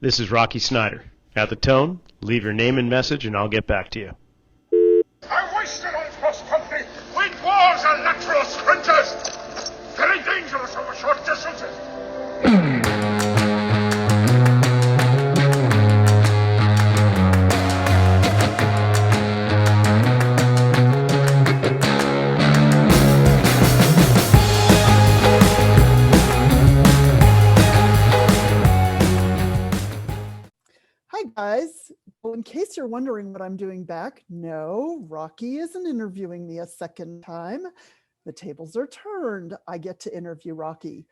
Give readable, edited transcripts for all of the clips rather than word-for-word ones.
This is Rocky Snyder. At the tone, leave your name and message and I'll get back to you. I wasted on cross-country when wars are natural sprinters. Very dangerous over short distances. Hi guys. Well, in case you're wondering what I'm doing back, no, Rocky isn't interviewing me a second time. The tables are turned. I get to interview Rocky.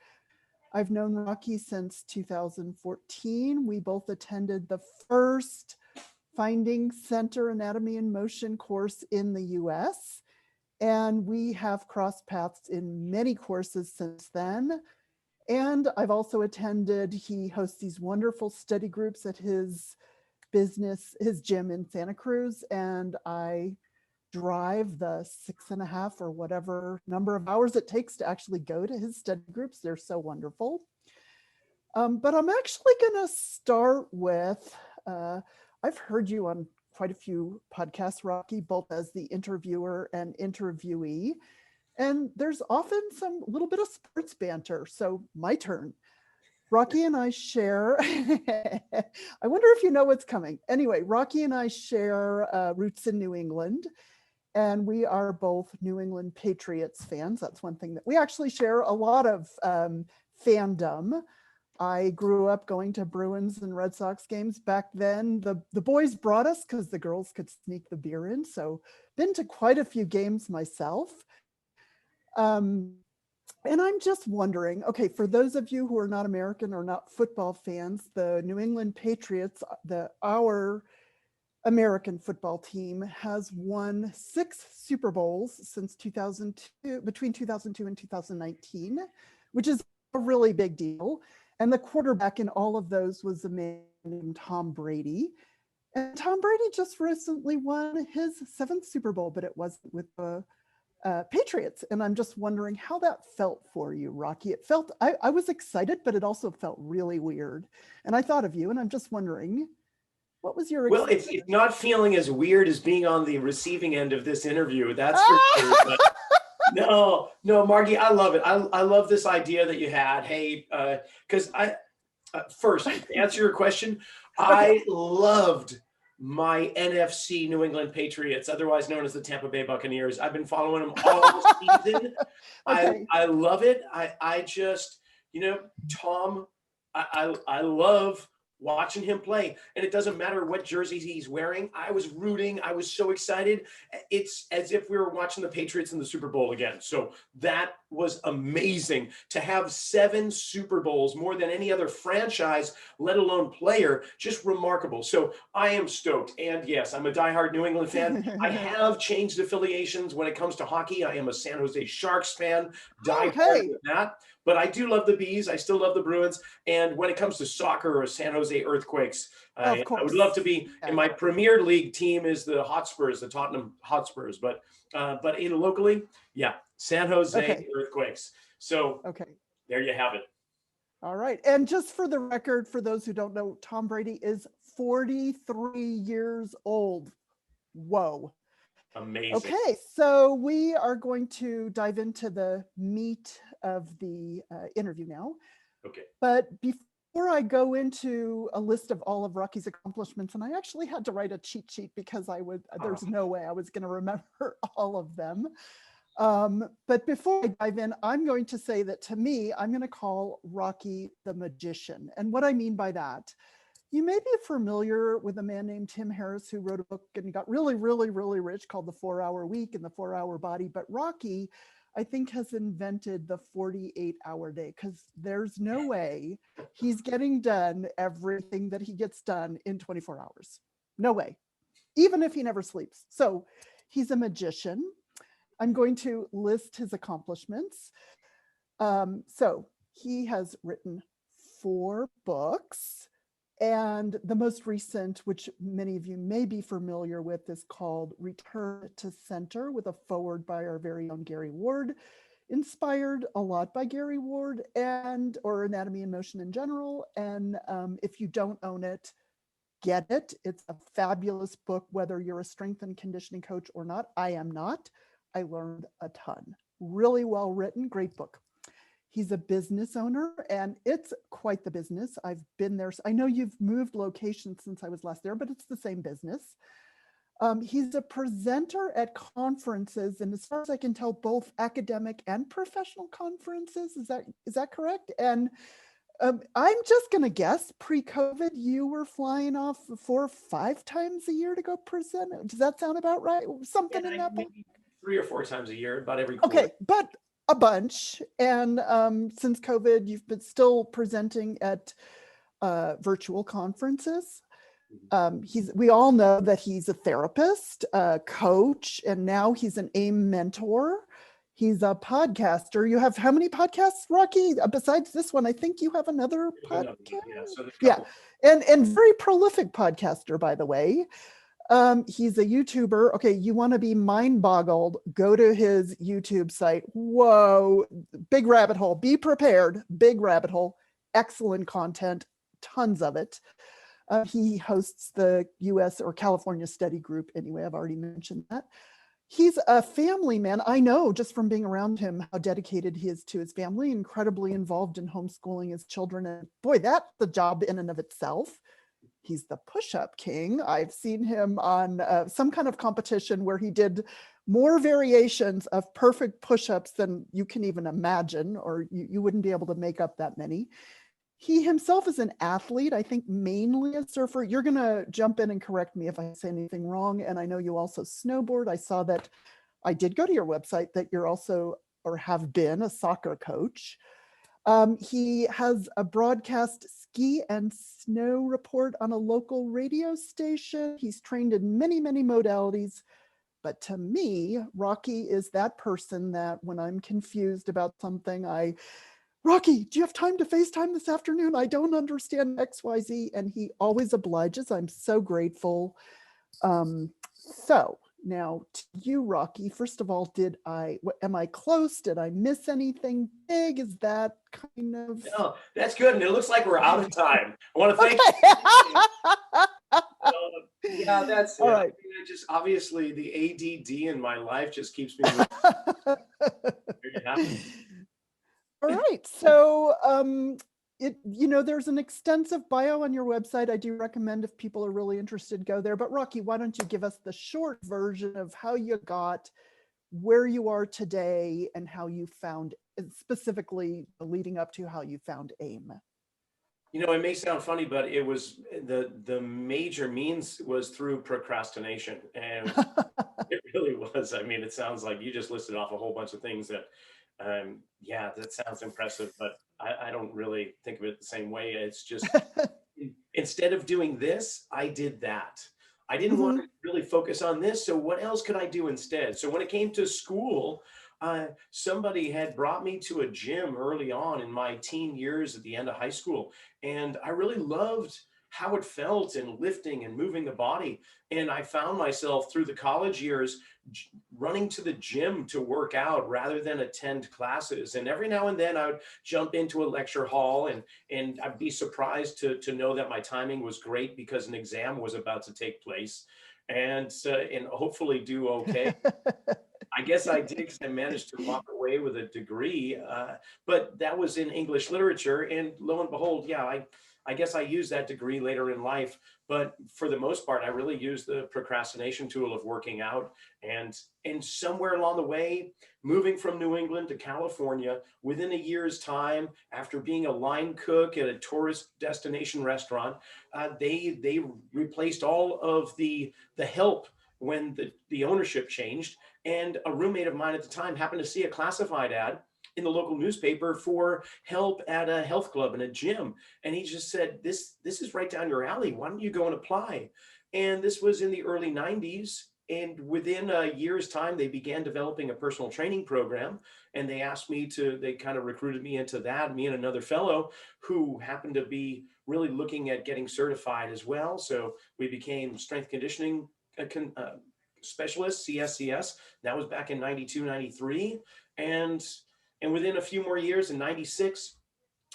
I've known Rocky since 2014. We both attended the first Finding Center Anatomy and Motion course in the US. And we have crossed paths in many courses since then. And I've also attended, he hosts these wonderful study groups at his business, his gym in Santa Cruz, and I drive the 6.5 or whatever number of hours it takes to actually go to his study groups. They're so wonderful. But I'm actually gonna start with, I've heard you on quite a few podcasts, Rocky, both as the interviewer and interviewee. And there's often some little bit of sports banter. So my turn. Rocky and I share, I wonder if you know what's coming. Anyway, Rocky and I share roots in New England, and we are both New England Patriots fans. That's one thing that we actually share a lot of fandom. I grew up going to Bruins and Red Sox games back then. The boys brought us because the girls could sneak the beer in. So been to quite a few games myself. And I'm just wondering, okay, for those of you who are not American or not football fans, the New England Patriots, our American football team, has won 6 Super Bowls since 2002, between 2002 and 2019, which is a really big deal. And the quarterback in all of those was a man named Tom Brady. And Tom Brady just recently won his 7th Super Bowl, but it wasn't with the Patriots. And I'm just wondering how that felt for you, Rocky. It felt, I was excited, but it also felt really weird. And I thought of you, and I'm just wondering, what was your Well, experience? it's not feeling as weird as being on the receiving end of this interview, that's for sure. But no, Margy, I love it. I love this idea that you had. Hey, because first, to answer your question, I loved my NFC New England Patriots, otherwise known as the Tampa Bay Buccaneers. I've been following them all season. Okay. I love it. I just, Tom, I love watching him play, and it doesn't matter what jerseys he's wearing. I was rooting. I was so excited. It's as if we were watching the Patriots in the Super Bowl again. So that was amazing to have 7 Super Bowls, more than any other franchise, let alone player. Just remarkable. So I am stoked. And yes, I'm a diehard New England fan. I have changed affiliations when it comes to hockey. I am a San Jose Sharks fan, diehard with that. But I do love the Bees. I still love the Bruins. And when it comes to soccer or San Jose Earthquakes, I would love to be. And my Premier League team is the Hotspurs, the Tottenham Hotspurs. But in locally, yeah, San Jose Earthquakes. So there you have it. All right. And just for the record, for those who don't know, Tom Brady is 43 years old. Whoa. Amazing. Okay, so we are going to dive into the meat of the interview now. Okay. But before I go into a list of all of Rocky's accomplishments, and I actually had to write a cheat sheet because there's no way I was going to remember all of them. But before I dive in, I'm going to say that to me, I'm going to call Rocky the magician. And what I mean by that, you may be familiar with a man named Tim Harris who wrote a book and got really, really, really rich called The 4-Hour Week and The 4-Hour Body. But Rocky, I think, has invented the 48-hour day, because there's no way he's getting done everything that he gets done in 24 hours. No way, even if he never sleeps. So he's a magician. I'm going to list his accomplishments. So he has written 4 books. And the most recent, which many of you may be familiar with, is called Return to Center, with a foreword by our very own Gary Ward. inspired a lot by Gary Ward or Anatomy and Motion in general. And if you don't own it, get it. It's a fabulous book, whether you're a strength and conditioning coach or not. I am not. I learned a ton. Really well written, great book. He's a business owner, and it's quite the business. I've been there. I know you've moved locations since I was last there, but it's the same business. He's a presenter at conferences, and as far as I can tell, both academic and professional conferences. Is that correct? And I'm just going to guess, pre-COVID, you were flying off 4 or 5 times a year to go present. Does that sound about right? Something in that book? 3 or 4 times a year, about every quarter. Okay, but a bunch. And since COVID, you've been still presenting at virtual conferences. We all know that he's a therapist, a coach, and now he's an AIM mentor. He's a podcaster. You have how many podcasts, Rocky? Besides this one, I think you have another podcast. Yeah, and very prolific podcaster, by the way. He's a YouTuber. Okay, you want to be mind boggled, go to his YouTube site. Whoa, big rabbit hole. Be prepared, big rabbit hole. Excellent content, tons of it. He hosts the US or California study group. Anyway, I've already mentioned that. He's a family man. I know just from being around him how dedicated he is to his family, incredibly involved in homeschooling his children. And boy, that's the job in and of itself. He's the push-up king. I've seen him on some kind of competition where he did more variations of perfect push-ups than you can even imagine, or you wouldn't be able to make up that many. He himself is an athlete, I think mainly a surfer. You're going to jump in and correct me if I say anything wrong. And I know you also snowboard. I saw that I did go to your website that you're also, or have been, a soccer coach. He has a broadcast ski and snow report on a local radio station. He's trained in many, many modalities. But to me, Rocky is that person that when I'm confused about something, Rocky, do you have time to FaceTime this afternoon? I don't understand XYZ. And he always obliges. I'm so grateful. So now to you, Rocky, first of all, am I close? Did I miss anything big? Is that kind of... No, that's good. And it looks like we're out of time. I want to thank you. Yeah, that's it. All right. I mean, just obviously the ADD in my life just keeps me moving. All right. So there's an extensive bio on your website. I do recommend if people are really interested, go there. But Rocky, why don't you give us the short version of how you got where you are today and how you found, specifically leading up to how you found AIM? You know, it may sound funny, but it was the major means was through procrastination. And it really was. I mean, it sounds like you just listed off a whole bunch of things that yeah, that sounds impressive, but I don't really think of it the same way. It's just, instead of doing this, I did that. I didn't want to really focus on this. So what else could I do instead? So when it came to school, somebody had brought me to a gym early on in my teen years at the end of high school. And I really loved how it felt and lifting and moving the body. And I found myself through the college years running to the gym to work out rather than attend classes. And every now and then I would jump into a lecture hall and I'd be surprised to know that my timing was great because an exam was about to take place and hopefully do okay. I guess I did because I managed to walk away with a degree, but that was in English literature. And lo and behold, yeah, I guess I used that degree later in life, but for the most part, I really used the procrastination tool of working out. And somewhere along the way, moving from New England to California, within a year's time, after being a line cook at a tourist destination restaurant, they replaced all of the help when the ownership changed. And a roommate of mine at the time happened to see a classified ad in the local newspaper for help at a health club and a gym. And he just said, this is right down your alley. Why don't you go and apply? And this was in the early 90s. And within a year's time, they began developing a personal training program. And they asked me they kind of recruited me into that, me and another fellow who happened to be really looking at getting certified as well. So we became strength conditioning specialists, CSCS. That was back in 92, 93. And And within a few more years, in '96,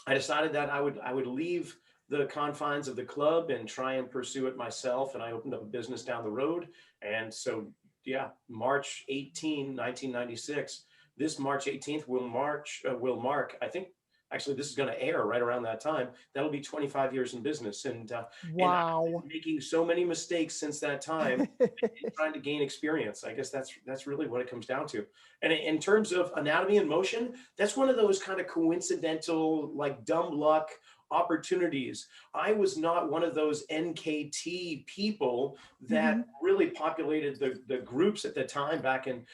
I decided that I would leave the confines of the club and try and pursue it myself. And I opened up a business down the road. And so, yeah, March 18, 1996. This March 18th will mark. I think actually this is going to air right around that time. That'll be 25 years in business, and I've Wow. been making so many mistakes since that time, trying to gain experience. I guess that's really what it comes down to. And in terms of anatomy and motion, that's one of those kind of coincidental, like dumb luck opportunities. I was not one of those NKT people that Mhm. really populated the groups at the time back in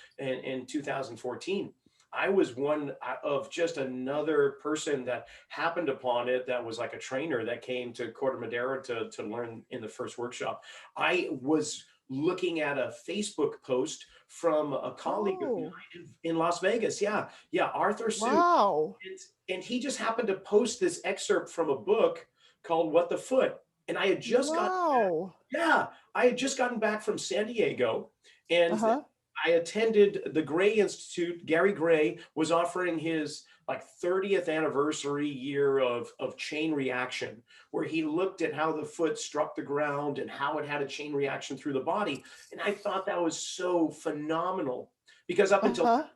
2014. I was one of just another person that happened upon it, that was like a trainer that came to Corte Madera to learn in the first workshop. I was looking at a Facebook post from a colleague of mine Oh, in Las Vegas. Yeah, yeah, Arthur Sue. wow. And he just happened to post this excerpt from a book called What the Foot. And I had just gotten back, Wow. yeah, I had just gotten back from San Diego, and Uh-huh. I attended the Gray Institute. Gary Gray was offering his like 30th anniversary year of chain reaction, where he looked at how the foot struck the ground and how it had a chain reaction through the body. And I thought that was so phenomenal, because up until Uh-huh.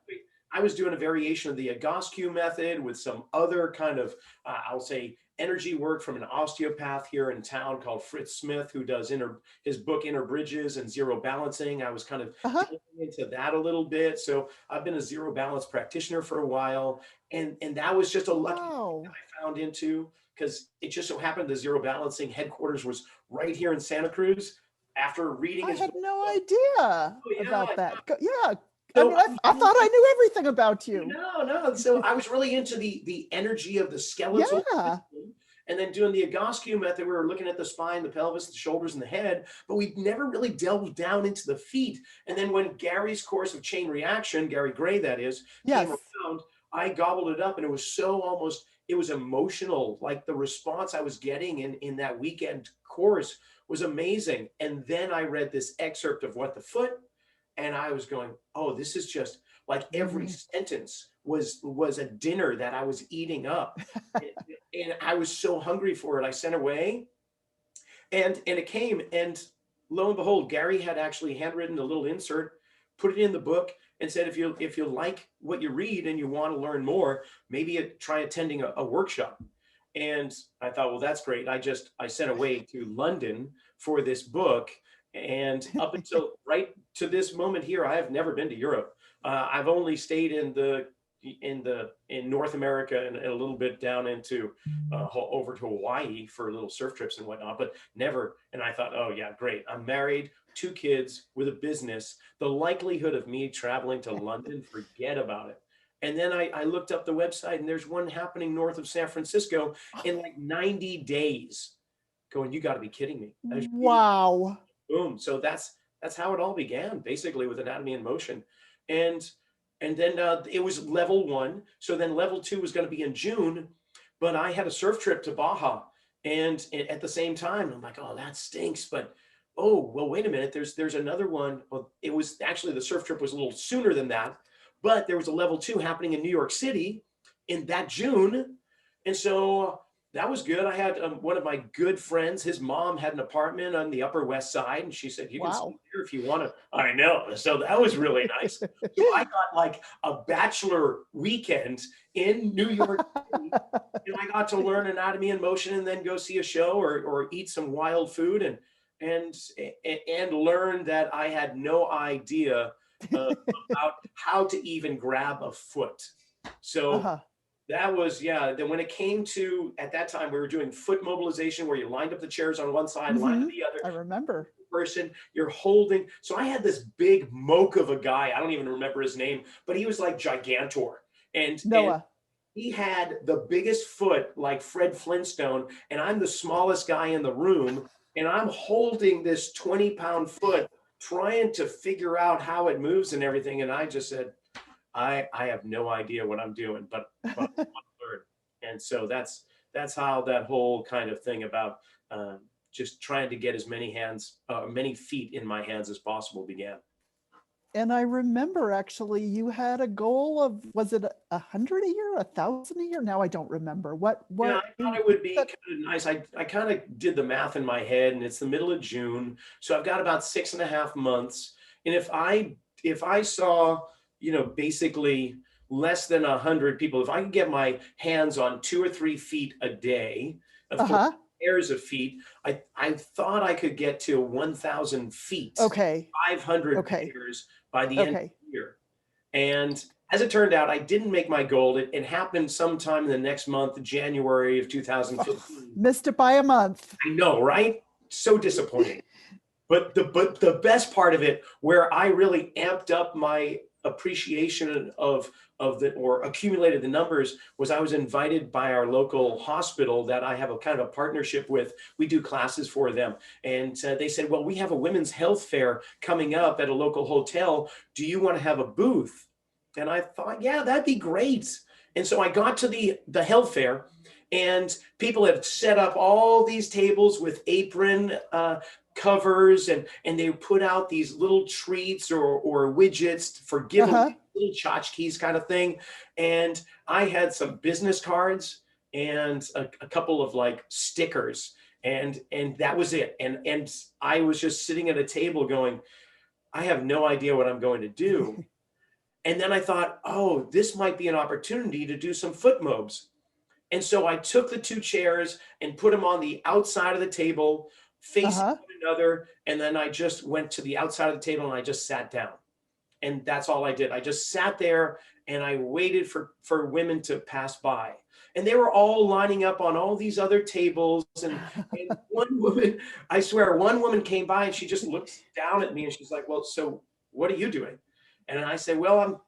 I was doing a variation of the Egoscue method with some other kind of, I'll say, energy work from an osteopath here in town called Fritz Smith, who does his book Inner Bridges and Zero Balancing. I was kind of Uh-huh. delving into that a little bit. So I've been a zero balance practitioner for a while. And that was just a lucky thing that Wow. I found into, because it just so happened the zero balancing headquarters was right here in Santa Cruz. After reading I his had book, no idea oh yeah. about that. Yeah. I So mean, I thought I knew everything about you. no, no. So I was really into the energy of the skeletal Yeah. system, and then doing the Egoscue method. We were looking at the spine, the pelvis, the shoulders, and the head, but we never really delved down into the feet. And then when Gary's course of chain reaction, Gary Gray that is, came Yes. around, I gobbled it up, and it was so almost, it was emotional. Like the response I was getting in that weekend course was amazing. And then I read this excerpt of What the Foot, and I was going, oh, this is just like every Mhm. sentence was a dinner that I was eating up. And I was so hungry for it. I sent away, and it came, and lo and behold, Gary had actually handwritten a little insert, put it in the book, and said, if you like what you read and you want to learn more, maybe try attending a workshop. And I thought, well, that's great. I sent away to London for this book. And up until right to this moment here, I have never been to Europe. I've only stayed in North America, and a little bit down into over to Hawaii for little surf trips and whatnot, but never. And I thought, oh yeah, great. I'm married, 2 kids with a business. The likelihood of me traveling to London, forget about it. And then I looked up the website, and there's one happening north of San Francisco in like 90 days. Going, you got to be kidding me. There's Wow. boom. So that's how it all began, basically, with anatomy and motion. And then it was level 1. So then level 2 was going to be in June, but I had a surf trip to Baja, and at the same time, I'm like, oh, that stinks. But oh, well, wait a minute. There's another one. Well, it was actually, the surf trip was a little sooner than that, but there was a level 2 happening in New York City in that June. And so that was good. I had one of my good friends, his mom had an apartment on the Upper West Side, and she said, you can stay Wow. here if you want to. I know. So that was really nice. So I got like a bachelor weekend in New York City, and I got to learn anatomy and motion, and then go see a show, or eat some wild food, and learn that I had no idea about how to even grab a foot. So Uh-huh. that was, yeah. Then when it came to, at that time, we were doing foot mobilization, where you lined up the chairs on one side, lined up Hmm. the other. I remember. Person you're holding. So I had this big moke of a guy. I don't even remember his name, but he was like gigantor, and Noah. he had the biggest foot, like Fred Flintstone, and I'm the smallest guy in the room, and I'm holding this 20-pound foot, trying to figure out how it moves and everything. And I just said, I have no idea what I'm doing, but I want to learn. And so that's how that whole kind of thing about just trying to get as many feet in my hands as possible began. And I remember actually you had a goal of, was it 100 a year, 1,000 a year? Now I don't remember. What Yeah, I thought you it would be said- kind of nice. I kind of did the math in my head, and it's the middle of June, so I've got about 6.5 months. And if I saw, basically less than 100 people, if I could get my hands on 2 or 3 feet a day, of course, Uh-huh. pairs of feet, I thought I could get to 1,000 feet, Okay. 500 Okay. pairs by the end of Okay. the year. And as it turned out, I didn't make my goal. It happened sometime in the next month, January of 2015. Missed it by a month. I know, right? So disappointing. But the best part of it, where I really amped up my appreciation of the, or accumulated the numbers, was I was invited by our local hospital that I have a kind of a partnership with. We do classes for them, and they said, well, we have a women's health fair coming up at a local hotel. Do you want to have a booth? And I thought, yeah, that'd be great. And so I got to the health fair, and people had set up all these tables with apron covers, and they put out these little treats or widgets for giveaway, Uh-huh. little tchotchkes kind of thing. And I had some business cards and a couple of like stickers, and that was it. And I was just sitting at a table going, I have no idea what I'm going to do. And then I thought, oh, this might be an opportunity to do some foot mobs. And so I took the 2 chairs and put them on the outside of the table, facing Uh-huh. one another. And then I just went to the outside of the table and I just sat down. And that's all I did. I just sat there and I waited for women to pass by. And they were all lining up on all these other tables. And one woman, I swear, one woman came by and she just looked down at me and she's like, well, so what are you doing? And I said, well,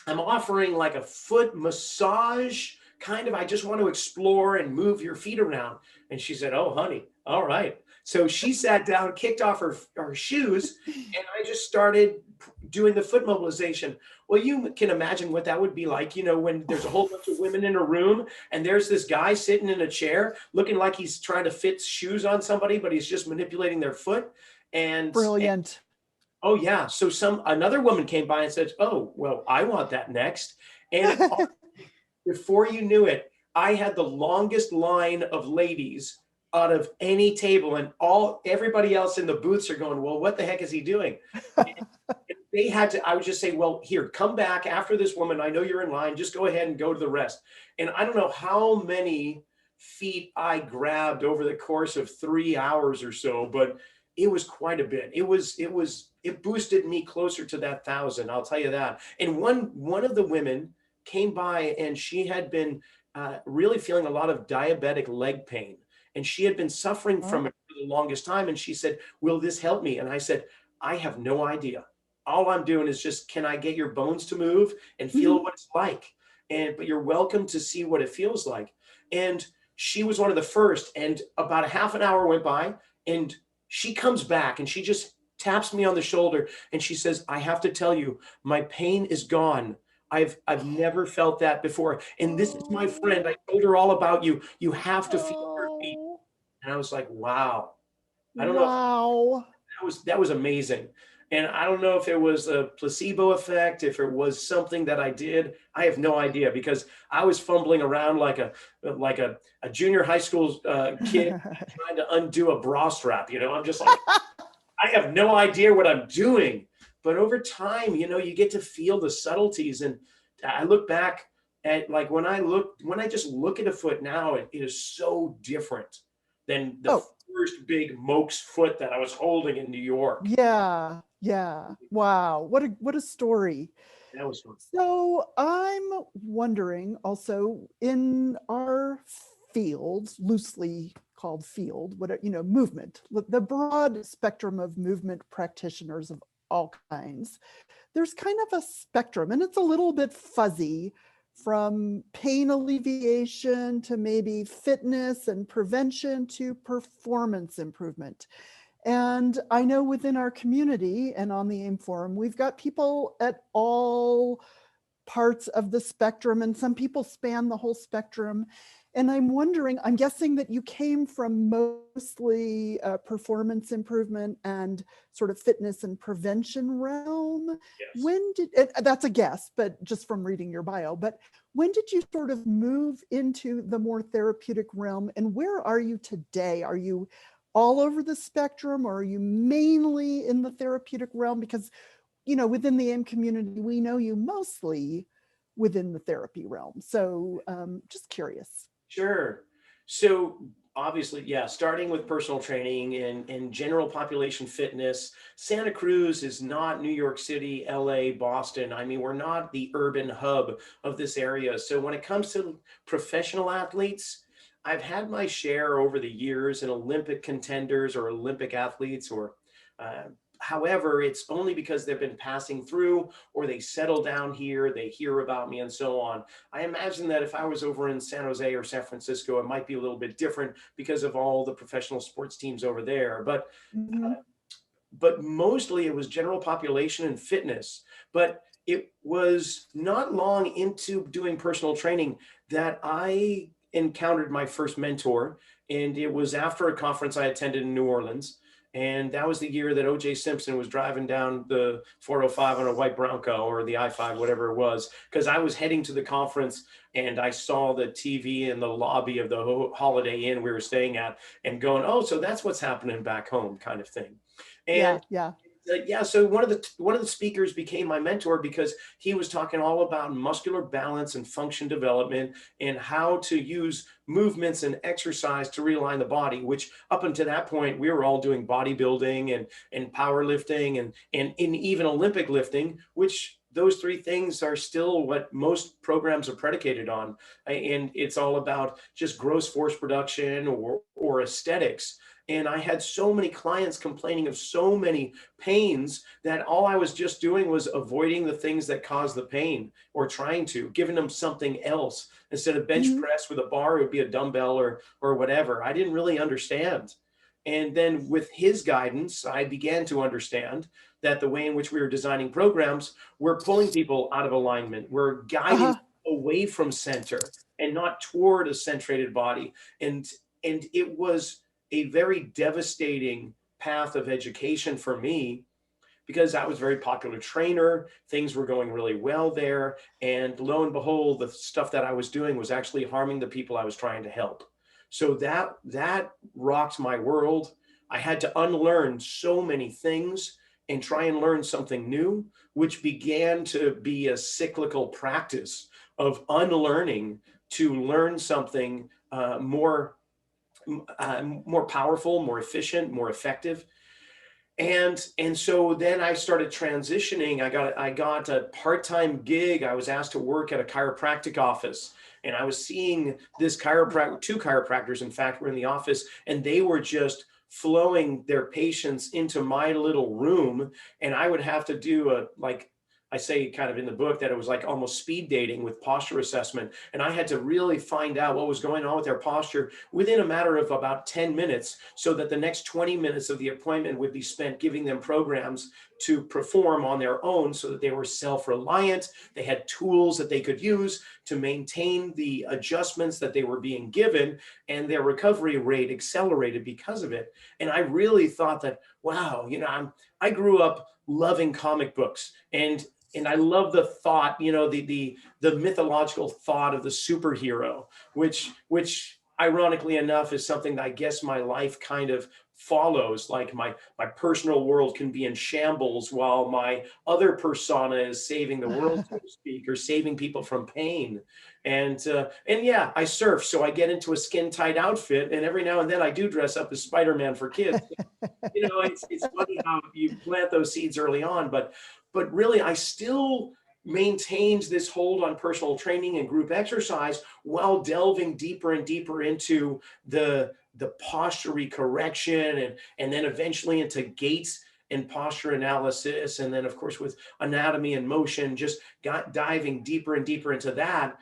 I'm offering like a foot massage, kind of. I just want to explore and move your feet around. And she said, oh, honey, all right. So she sat down, kicked off her shoes, and I just started doing the foot mobilization. Well, you can imagine what that would be like, when there's a whole bunch of women in a room and there's this guy sitting in a chair looking like he's trying to fit shoes on somebody, but he's just manipulating their foot. And Brilliant. oh yeah. So another woman came by and said, oh, well, I want that next. And before you knew it, I had the longest line of ladies out of any table, and everybody else in the booths are going, well, what the heck is he doing? And they had to, I would just say, well, here, come back after this woman. I know you're in line. Just go ahead and go to the rest. And I don't know how many feet I grabbed over the course of 3 hours or so, but it was quite a bit. It boosted me closer to that 1,000. I'll tell you that. And one of the women came by and she had been really feeling a lot of diabetic leg pain. And she had been suffering from it for the longest time. And she said, will this help me? And I said, I have no idea. All I'm doing is just, can I get your bones to move and feel what it's like? But you're welcome to see what it feels like. And she was one of the first. And about a half an hour went by, and she comes back and she just taps me on the shoulder and she says, I have to tell you, my pain is gone. I've never felt that before. And this is my friend. I told her all about you. You have to feel her feet. And I was like, wow. I don't know. Wow. That was amazing. And I don't know if it was a placebo effect, if it was something that I did. I have no idea, because I was fumbling around like a junior high school kid trying to undo a bra strap. I'm just like, I have no idea what I'm doing. But over time, you get to feel the subtleties. And I look back at, like, when I just look at a foot now, it is so different than the first big Moke's foot that I was holding in New York. Yeah. Yeah. Wow. What a story. That was fun. So I'm wondering also, in our field, loosely called field, movement, the broad spectrum of movement practitioners of all kinds, there's kind of a spectrum, and it's a little bit fuzzy, from pain alleviation to maybe fitness and prevention to performance improvement. And I know within our community and on the AIM forum, we've got people at all parts of the spectrum, and some people span the whole spectrum. And I'm wondering, I'm guessing that you came from mostly performance improvement and sort of fitness and prevention realm. Yes. When did, that's a guess, but just from reading your bio, but when did you sort of move into the more therapeutic realm, and where are you today? Are you all over the spectrum, or are you mainly in the therapeutic realm? Because, you know, within the AIM community, we know you mostly within the therapy realm. So just curious. Sure. So obviously, yeah, starting with personal training and general population fitness, Santa Cruz is not New York City, LA, Boston. I mean, we're not the urban hub of this area. So when it comes to professional athletes, I've had my share over the years in Olympic contenders or Olympic athletes or uh, however, it's only because they've been passing through or they settle down here, they hear about me and so on. I imagine that if I was over in San Jose or San Francisco, it might be a little bit different because of all the professional sports teams over there. Mhm. But mostly it was general population and fitness. But it was not long into doing personal training that I encountered my first mentor. And it was after a conference I attended in New Orleans. And that was the year that O.J. Simpson was driving down the 405 on a white Bronco or the I-5, whatever it was, because I was heading to the conference and I saw the TV in the lobby of the Holiday Inn we were staying at and going, oh, so that's what's happening back home kind of thing. And Yeah. yeah, so one of the speakers became my mentor because he was talking all about muscular balance and function development and how to use movements and exercise to realign the body, which up until that point we were all doing bodybuilding and powerlifting and even Olympic lifting, which those three things are still what most programs are predicated on. And it's all about just gross force production or aesthetics. And I had so many clients complaining of so many pains that all I was just doing was avoiding the things that cause the pain or trying to, giving them something else. Instead of bench Mhm. press with a bar, it would be a dumbbell or whatever. I didn't really understand. And then with his guidance, I began to understand that the way in which we were designing programs, we're pulling people out of alignment. We're guiding Uh-huh. away from center and not toward a centrated body. And it was a very devastating path of education for me because I was a very popular trainer. Things were going really well there. And lo and behold, the stuff that I was doing was actually harming the people I was trying to help. So that rocked my world. I had to unlearn so many things and try and learn something new, which began to be a cyclical practice of unlearning to learn something more powerful, more efficient, more effective. And so then I started transitioning. I got a part-time gig. I was asked to work at a chiropractic office, and I was seeing this chiropractor, two chiropractors, in fact, were in the office, and they were just flowing their patients into my little room, and I would have to do like I say kind of in the book that it was like almost speed dating with posture assessment. And I had to really find out what was going on with their posture within a matter of about 10 minutes so that the next 20 minutes of the appointment would be spent giving them programs to perform on their own so that they were self-reliant. They had tools that they could use to maintain the adjustments that they were being given, and their recovery rate accelerated because of it. And I really thought that, wow, I grew up loving comic books and I love the thought, the mythological thought of the superhero, which ironically enough is something that I guess my life kind of follows. Like my personal world can be in shambles while my other persona is saving the world, so to speak, or saving people from pain. And yeah, I surf, so I get into a skin tight outfit, and every now and then I do dress up as Spider-Man for kids. It's funny how you plant those seeds early on, but really I still maintained this hold on personal training and group exercise while delving deeper and deeper into the postury correction and then eventually into gaits and posture analysis, and then of course with anatomy and motion, just got diving deeper and deeper into that.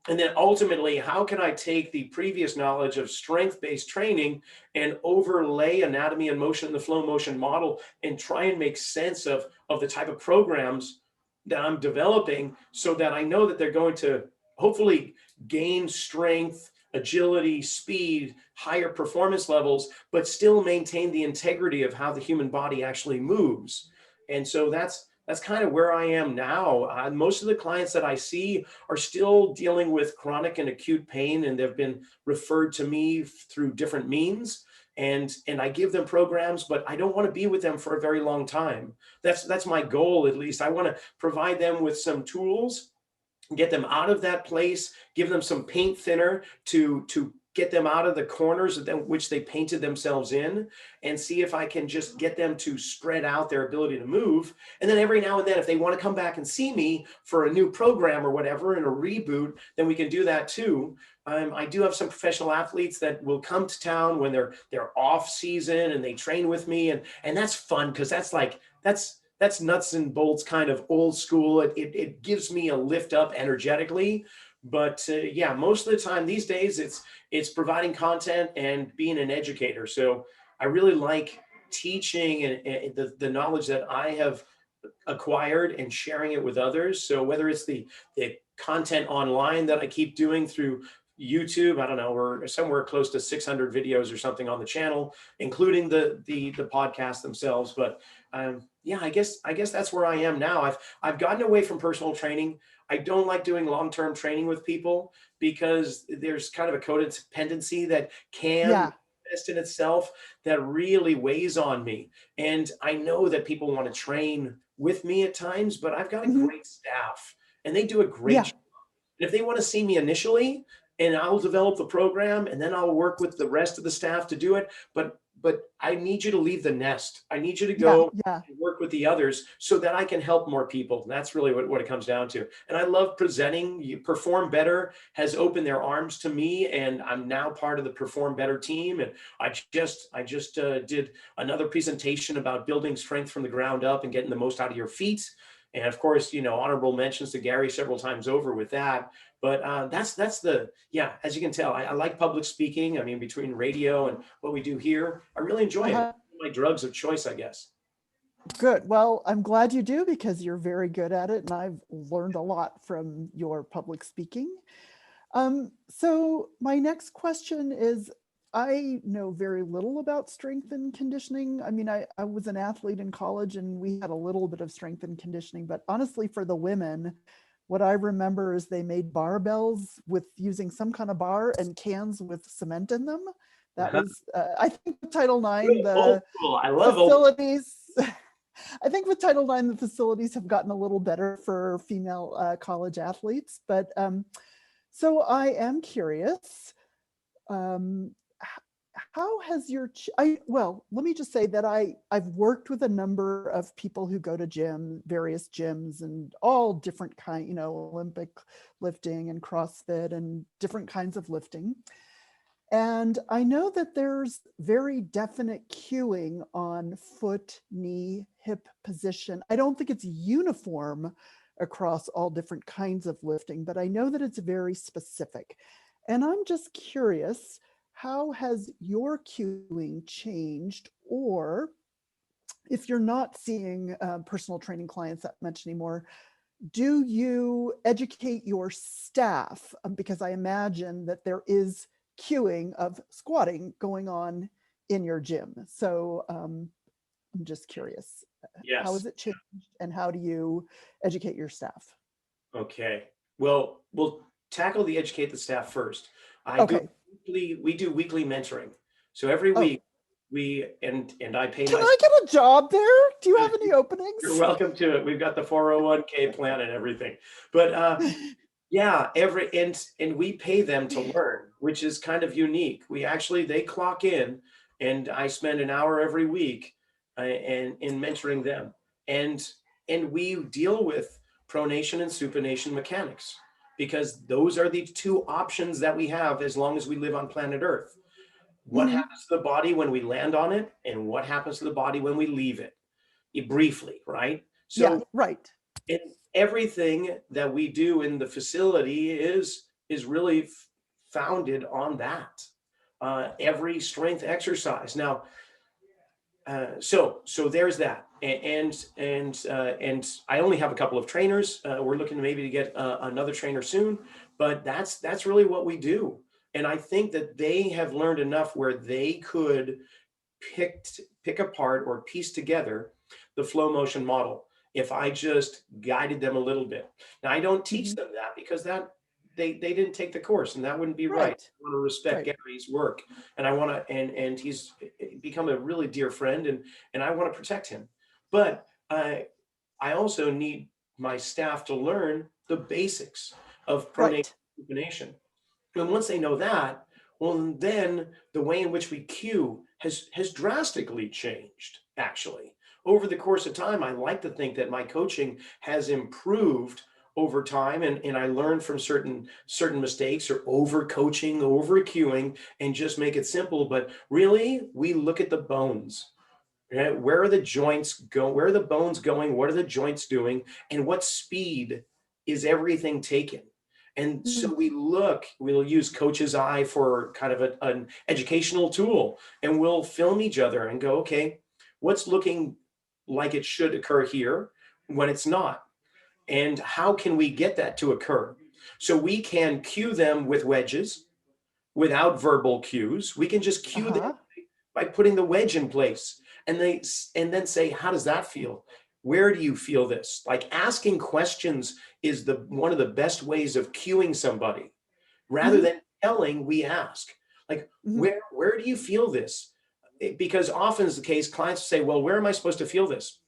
And then ultimately, how can I take the previous knowledge of strength-based training and overlay anatomy and motion in the flow motion model and try and make sense of the type of programs that I'm developing, so that I know that they're going to hopefully gain strength, agility, speed, higher performance levels, but still maintain the integrity of how the human body actually moves. And so that's kind of where I am now. Most of the clients that I see are still dealing with chronic and acute pain, and they've been referred to me through different means. And I give them programs, but I don't want to be with them for a very long time. That's my goal, at least. I want to provide them with some tools, get them out of that place, give them some paint thinner to get them out of the corners of them, which they painted themselves in, and see if I can just get them to spread out their ability to move. And then every now and then, if they want to come back and see me for a new program or whatever, and a reboot, then we can do that too. I do have some professional athletes that will come to town when they're off season, and they train with me, and that's fun, because that's nuts and bolts, kind of old school. It gives me a lift up energetically. But yeah, most of the time these days, it's providing content and being an educator. So I really like teaching and the knowledge that I have acquired and sharing it with others. So whether it's the content online that I keep doing through YouTube, I don't know, we're somewhere close to 600 videos or something on the channel, including the podcasts themselves. But yeah, I guess that's where I am now. I've gotten away from personal training. I don't like doing long-term training with people, because there's kind of a codependency that can Yeah. manifest in itself that really weighs on me. And I know that people want to train with me at times, but I've got a Mhm. great staff, and they do a great Yeah. job. And if they want to see me initially, and I'll develop the program, and then I'll work with the rest of the staff to do it. But I need you to leave the nest. I need you to Yeah. go Yeah. and work with the others, so that I can help more people. That's really what it comes down to. And I love presenting. You Perform Better has opened their arms to me, and I'm now part of the Perform Better team. And I just did another presentation about building strength from the ground up and getting the most out of your feet. And of course, honorable mentions to Gary several times over with that. But that's yeah, as you can tell, I like public speaking. I mean, between radio and what we do here, I really enjoy it. Uh-huh. My drugs of choice, I guess. Good. Well, I'm glad you do, because you're very good at it, and I've learned a lot from your public speaking. So my next question is, I know very little about strength and conditioning. I mean, I was an athlete in college, and we had a little bit of strength and conditioning, but honestly, for the women, what I remember is they made barbells with using some kind of bar and cans with cement in them. That was, I think, with Title IX, Good. Old the school. I love old. facilities. I think with Title IX, the facilities have gotten a little better for female college athletes. But so I am curious, um, how has your, well, let me just say that I've worked with a number of people who go to various gyms, and all different kind, Olympic lifting and CrossFit and different kinds of lifting. And I know that there's very definite cueing on foot, knee, hip position. I don't think it's uniform across all different kinds of lifting, but I know that it's very specific. And I'm just curious, how has your cueing changed? Or if you're not seeing personal training clients that much anymore, do you educate your staff? Because I imagine that there is cueing of squatting going on in your gym. So I'm just curious, how has Yes. it changed, and how do you educate your staff? Okay. Well, we'll tackle the educate the staff first. Okay. We do weekly mentoring. So every Oh, week and I pay can my. I get a job there? Do you have any openings? You're welcome to it. We've got the 401k plan and everything. But yeah, and we pay them to learn, which is kind of unique. They clock in, and I spend an hour every week and in mentoring them. And we deal with pronation and supination mechanics, because those are the two options that we have as long as we live on planet Earth. What Mhm. happens to the body when we land on it, and what happens to the body when we leave it? Briefly, right? Yeah, So right. and everything that we do in the facility is really founded on that. Every strength exercise. Now, so there's that. And I only have a couple of trainers. We're looking maybe to get another trainer soon, but that's really what we do. And I think that they have learned enough where they could pick apart or piece together the flow motion model if I just guided them a little bit. Now, I don't teach them that because they didn't take the course, and that wouldn't be right. I want to respect Gary's work, and I want to, and he's become a really dear friend, and I want to protect him. But I also need my staff to learn the basics of pronation supination. And once they know that, well, then the way in which we cue has drastically changed, actually. Over the course of time, I like to think that my coaching has improved over time, and I learned from certain mistakes, or over coaching, over cueing, and just make it simple. But really, we look at the bones. Right? Where are the joints going? Where are the bones going? What are the joints doing? And what speed is everything taken? And so we'll use coach's eye for kind of an educational tool, and we'll film each other and go, okay, what's looking like it should occur here when it's not? And how can we get that to occur? So we can cue them with wedges without verbal cues. We can just cue them by putting the wedge in place, and then say, how does that feel? Where do you feel this? Like, asking questions is one of the best ways of cueing somebody. Rather than telling, we ask, like, where do you feel this? Because often is the case, clients say, well, where am I supposed to feel this?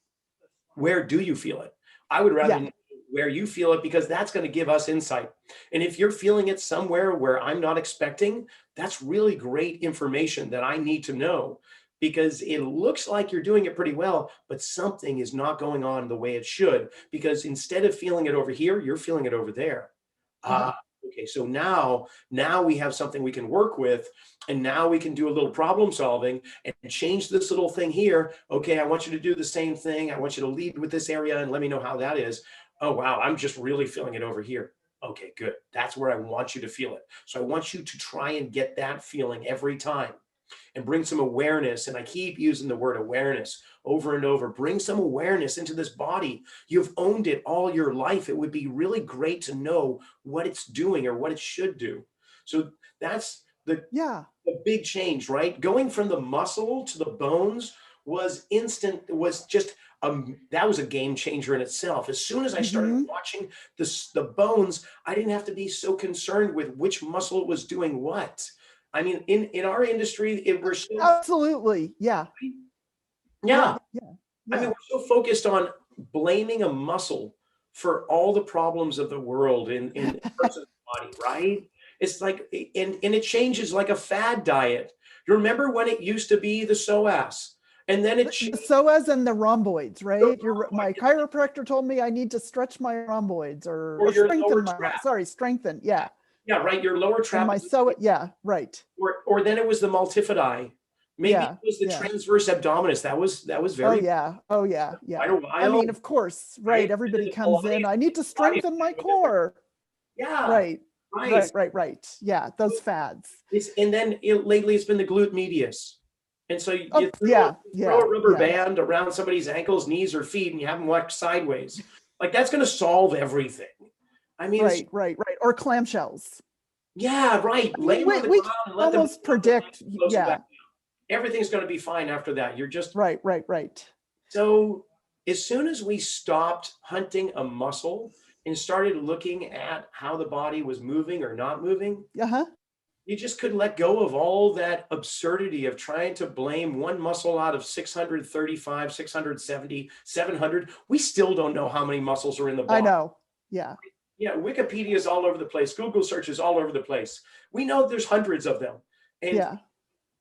Where do you feel it? I would rather know where you feel it, because that's going to give us insight. And if you're feeling it somewhere where I'm not expecting, that's really great information that I need to know, because it looks like you're doing it pretty well, but something is not going on the way it should, because instead of feeling it over here, you're feeling it over there. Okay, so now we have something we can work with, and now we can do a little problem solving and change this little thing here. Okay, I want you to do the same thing. I want you to lead with this area and let me know how that is. Oh, wow, I'm just really feeling it over here. Okay, good. That's where I want you to feel it. So I want you to try and get that feeling every time, and bring some awareness. And I keep using the word awareness over and over. Bring some awareness into this body. You've owned it all your life. It would be really great to know what it's doing or what it should do. So that's the big change, right? Going from the muscle to the bones was instant. Was just that was a game changer in itself. As soon as I started watching the bones, I didn't have to be so concerned with which muscle was doing what. I mean, in our industry, we're so absolutely, I mean, we're so focused on blaming a muscle for all the problems of the world in a person's body, right? It's like, and it changes like a fad diet. You remember when it used to be the psoas, and then it the psoas and the rhomboids, right? My chiropractor told me I need to stretch my rhomboids or strengthen strengthen, Yeah, right. Your lower trapezoid. Right. Or then it was the multifidi. Maybe it was the transverse abdominis. That was very. Oh yeah. I mean, of course, right. Everybody comes in. I need to strengthen my core. Yeah. Right. Yeah, those fads. And then lately it's been the glute medius. And so you throw a rubber band around somebody's ankles, knees, or feet, and you have them walk sideways. Like, that's going to solve everything. I mean, right. Or clamshells. Yeah, right. Lay them on the ground and let almost them predict. Everything's going to be fine after that. You're just right. So as soon as we stopped hunting a muscle and started looking at how the body was moving or not moving, you just could let go of all that absurdity of trying to blame one muscle out of 635, 670, 700. We still don't know how many muscles are in the body. I know. Yeah. Wikipedia is all over the place. Google search is all over the place. We know there's hundreds of them. And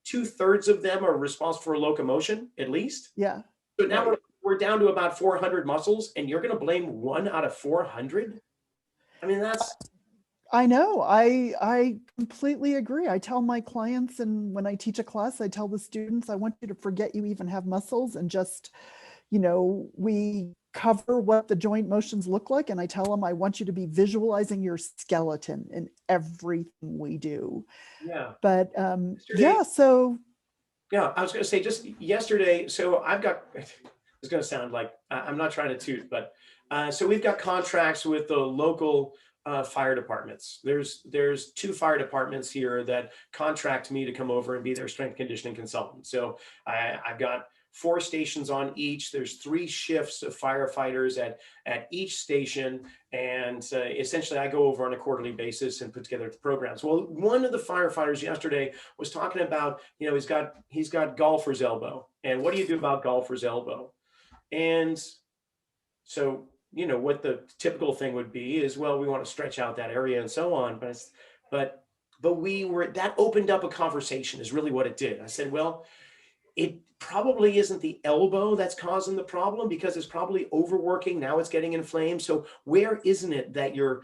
2/3 of them are responsible for locomotion, at least. Yeah. So now we're down to about 400 muscles, and you're going to blame one out of 400? I mean, that's... I know. I completely agree. I tell my clients, and when I teach a class, I tell the students, I want you to forget you even have muscles and just, we cover what the joint motions look like. And I tell them, I want you to be visualizing your skeleton in everything we do. Yeah. But I was going to say, just yesterday, so I've got it's going to sound like I'm not trying to toot, but so we've got contracts with the local fire departments. There's 2 fire departments here that contract me to come over and be their strength conditioning consultant. So I've got 4 stations on each. There's 3 shifts of firefighters at each station, and essentially I go over on a quarterly basis and put together the programs. Well, one of the firefighters yesterday was talking about, he's got golfer's elbow, and what do you do about golfer's elbow? And so, what the typical thing would be is, well, we want to stretch out that area and so on. But that opened up a conversation is really what it did. I said, well, it probably isn't the elbow that's causing the problem, because it's probably overworking. Now it's getting inflamed. So where isn't it that you're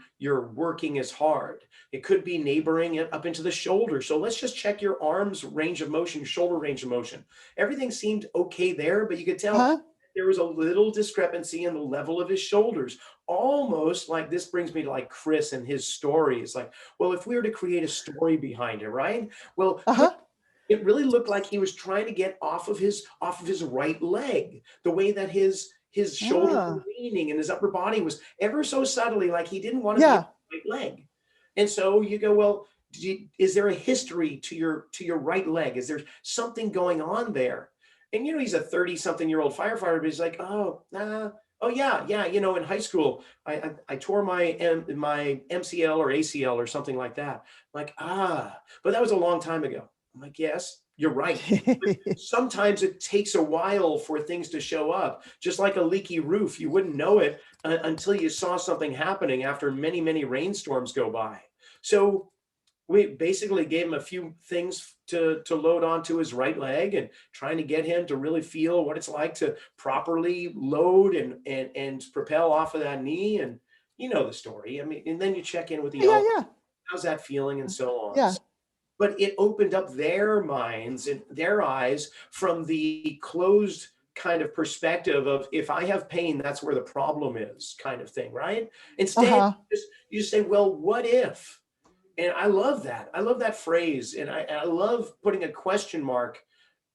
working as hard? It could be neighboring it up into the shoulder. So let's just check your arms range of motion, shoulder range of motion. Everything seemed okay there, but you could tell there was a little discrepancy in the level of his shoulders. Almost like, this brings me to like Chris and his story. It's like, well, if we were to create a story behind it, right? Well, it really looked like he was trying to get off of his right leg, the way that his shoulders were leaning and his upper body was ever so subtly, like he didn't want to be on the right leg. And so you go, well, is there a history to your right leg? Is there something going on there? And he's a 30-something-year-old firefighter, but he's like, oh yeah. In high school, I tore my MCL or ACL or something like that. I'm like, but that was a long time ago. I'm like, yes, you're right. Sometimes it takes a while for things to show up, just like a leaky roof. You wouldn't know it until you saw something happening after many, many rainstorms go by. So we basically gave him a few things to load onto his right leg, and trying to get him to really feel what it's like to properly load and propel off of that knee. And the story. I mean, and then you check in with the elbow. How's that feeling, and so on. Yeah. But it opened up their minds and their eyes from the closed kind of perspective of, if I have pain, that's where the problem is, kind of thing, right? Instead, you just say, well, what if? And I love that. I love that phrase. And I love putting a question mark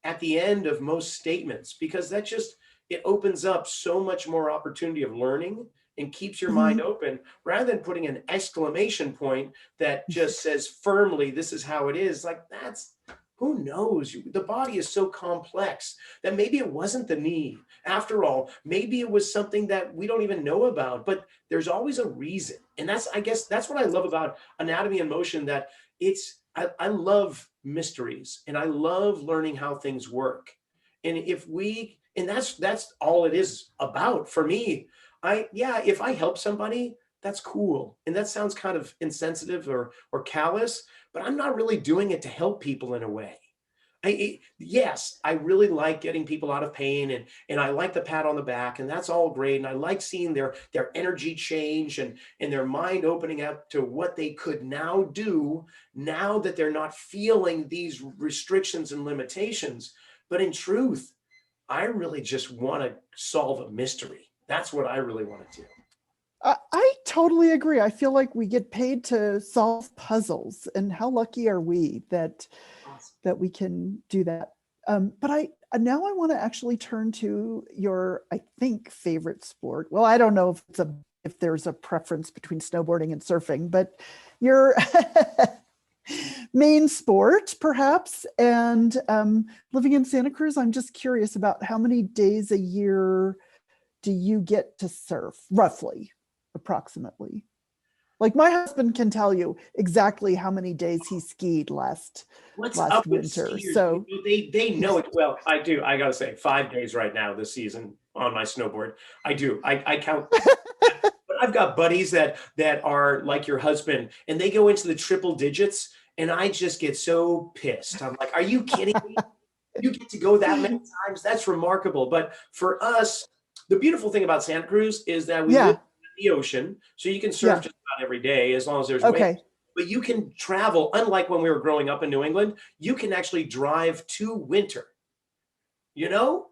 at the end of most statements, because that it opens up so much more opportunity of learning and keeps your mind open, rather than putting an exclamation point that just says firmly, this is how it is. Like, who knows? The body is so complex that maybe it wasn't the knee. After all, maybe it was something that we don't even know about, but there's always a reason. And I guess that's what I love about anatomy and motion, that I love mysteries, and I love learning how things work. And that's all it is about for me. If I help somebody, that's cool. And that sounds kind of insensitive or callous, but I'm not really doing it to help people in a way. Yes, I really like getting people out of pain, and I like the pat on the back, and that's all great. And I like seeing their energy change and their mind opening up to what they could now do, now that they're not feeling these restrictions and limitations. But in truth, I really just want to solve a mystery. That's what I really want to do. I totally agree. I feel like we get paid to solve puzzles, and how lucky are we that we can do that. But now I want to actually turn to your, I think, favorite sport. Well, I don't know if there's a preference between snowboarding and surfing, but your main sport, perhaps. And living in Santa Cruz, I'm just curious about how many days a year do you get to surf, roughly, approximately? Like, my husband can tell you exactly how many days he skied last winter. So they know it well. I do. I gotta say, 5 days right now this season on my snowboard. I do. I count. But I've got buddies that are like your husband, and they go into the triple digits, and I just get so pissed. I'm like, are you kidding me? You get to go that many times? That's remarkable. But for us, the beautiful thing about Santa Cruz is that we live in the ocean, so you can surf just about every day as long as there's waves. But you can travel, unlike when we were growing up in New England, you can actually drive to winter. Right.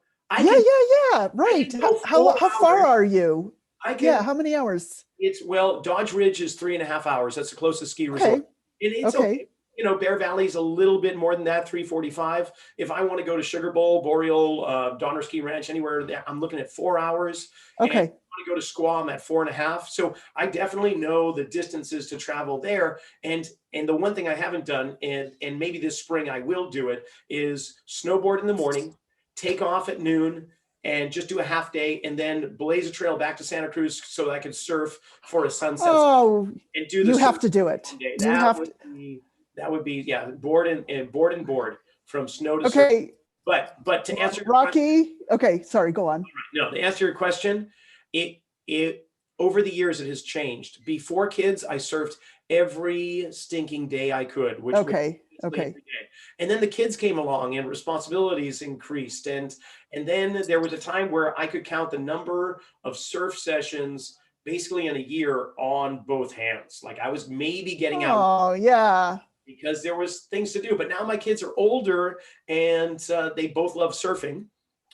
How far are you? How many hours? Dodge Ridge is 3.5 hours. That's the closest ski resort. And it's okay. Bear Valley's a little bit more than that, 345. If I want to go to Sugar Bowl, Boreal, Donner Ski Ranch, anywhere there, I'm looking at 4 hours. And if I Okay. want to go to Squaw, I'm at 4.5. So I definitely know the distances to travel there. And the one thing I haven't done, and maybe this spring I will do it, is snowboard in the morning, take off at noon, and just do a half day, and then blaze a trail back to Santa Cruz so that I could surf for a sunset Oh, and do the you have surf to do it. one day. You have to. That would be yeah, board and board from snow to surf. Okay. But to answer your question, Rocky. Okay. Sorry. Go on. no, to answer your question, it over the years it has changed. Before kids, I surfed every stinking day I could, which was Okay. Okay. every day. And then the kids came along and responsibilities increased. And then there was a time where I could count the number of surf sessions basically in a year on both hands. Like I was maybe getting out Oh, yeah. because there was things to do. But now my kids are older and they both love surfing.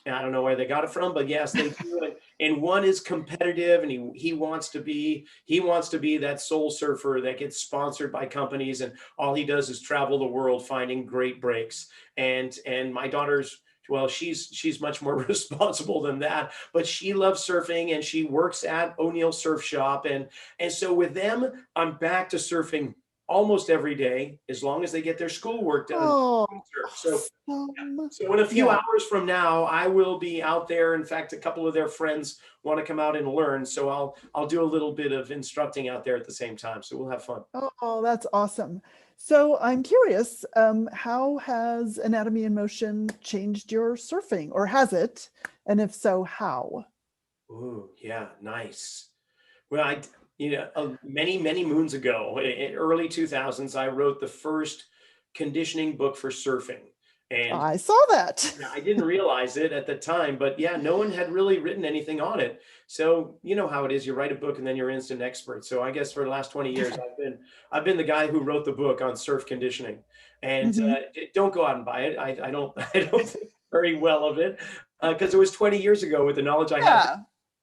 And I don't know where they got it from, but yes, they do. And one is competitive, and he wants to be that soul surfer that gets sponsored by companies, and all he does is travel the world finding great breaks. And my daughter's, well, she's much more responsible than that, but she loves surfing and she works at O'Neill Surf Shop. And so with them, I'm back to surfing almost every day, as long as they get their schoolwork done. Oh, So, awesome. so in a few Yeah. hours from now, I will be out there. In fact, a couple of their friends want to come out and learn. So I'll do a little bit of instructing out there at the same time. So we'll have fun. Oh, that's awesome. So I'm curious, how has Anatomy in Motion changed your surfing, or has it? And if so, how? Ooh, yeah, nice. Well, many, many moons ago, in early 2000s, I wrote the first conditioning book for surfing. And I saw that. I didn't realize it at the time, but yeah, no one had really written anything on it. So you know how it is. You write a book and then you're instant expert. So I guess for the last 20 years, I've been the guy who wrote the book on surf conditioning. And don't go out and buy it. I don't think very well of it because it was 20 years ago with the knowledge I had, Yeah,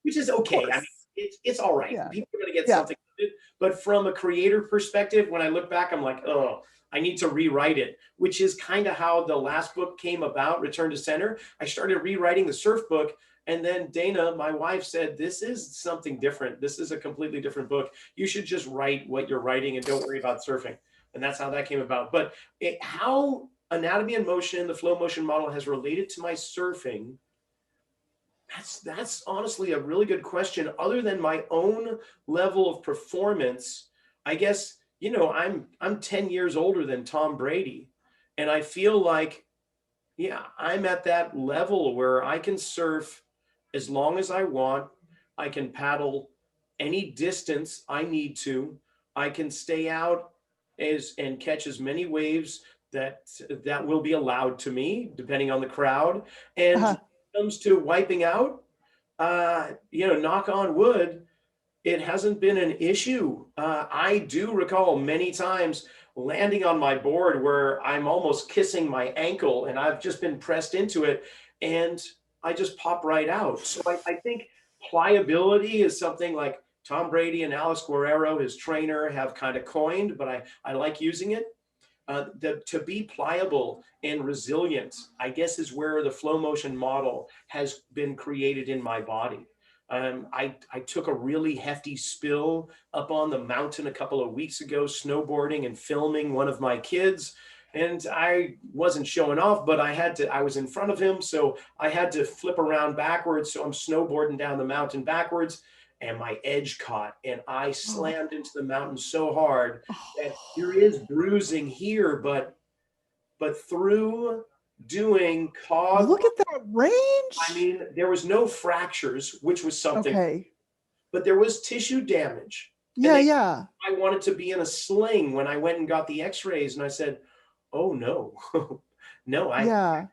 which is okay. I course. mean, it's all right. Yeah. People are going to get Yeah. something out of it. But from a creator perspective, when I look back, I'm like, oh, I need to rewrite it, which is kind of how the last book came about, Return to Center. I started rewriting the surf book. And then Dana, my wife, said, this is something different. This is a completely different book. You should just write what you're writing and don't worry about surfing. And that's how that came about. But how Anatomy in Motion, the flow motion model, has related to my surfing, that's honestly a really good question. Other than my own level of performance, I guess, I'm 10 years older than Tom Brady. And I feel like, yeah, I'm at that level where I can surf as long as I want. I can paddle any distance I need to. I can stay out and catch as many waves that will be allowed to me, depending on the crowd. And when it comes to wiping out, knock on wood, it hasn't been an issue. I do recall many times landing on my board where I'm almost kissing my ankle and I've just been pressed into it and I just pop right out. So I think pliability is something like Tom Brady and Alex Guerrero, his trainer, have kind of coined, but I like using it. To be pliable and resilient, I guess, is where the flow motion model has been created in my body. I took a really hefty spill up on the mountain a couple of weeks ago, snowboarding and filming one of my kids. And I wasn't showing off, but I was in front of him. So I had to flip around backwards. So I'm snowboarding down the mountain backwards and my edge caught and I slammed into the mountain so hard that there is bruising here, but through doing cog, Look at that range. I mean, there was no fractures, which was something, Okay. but there was tissue damage. Yeah. I wanted to be in a sling when I went and got the x-rays and I said, oh no, no, I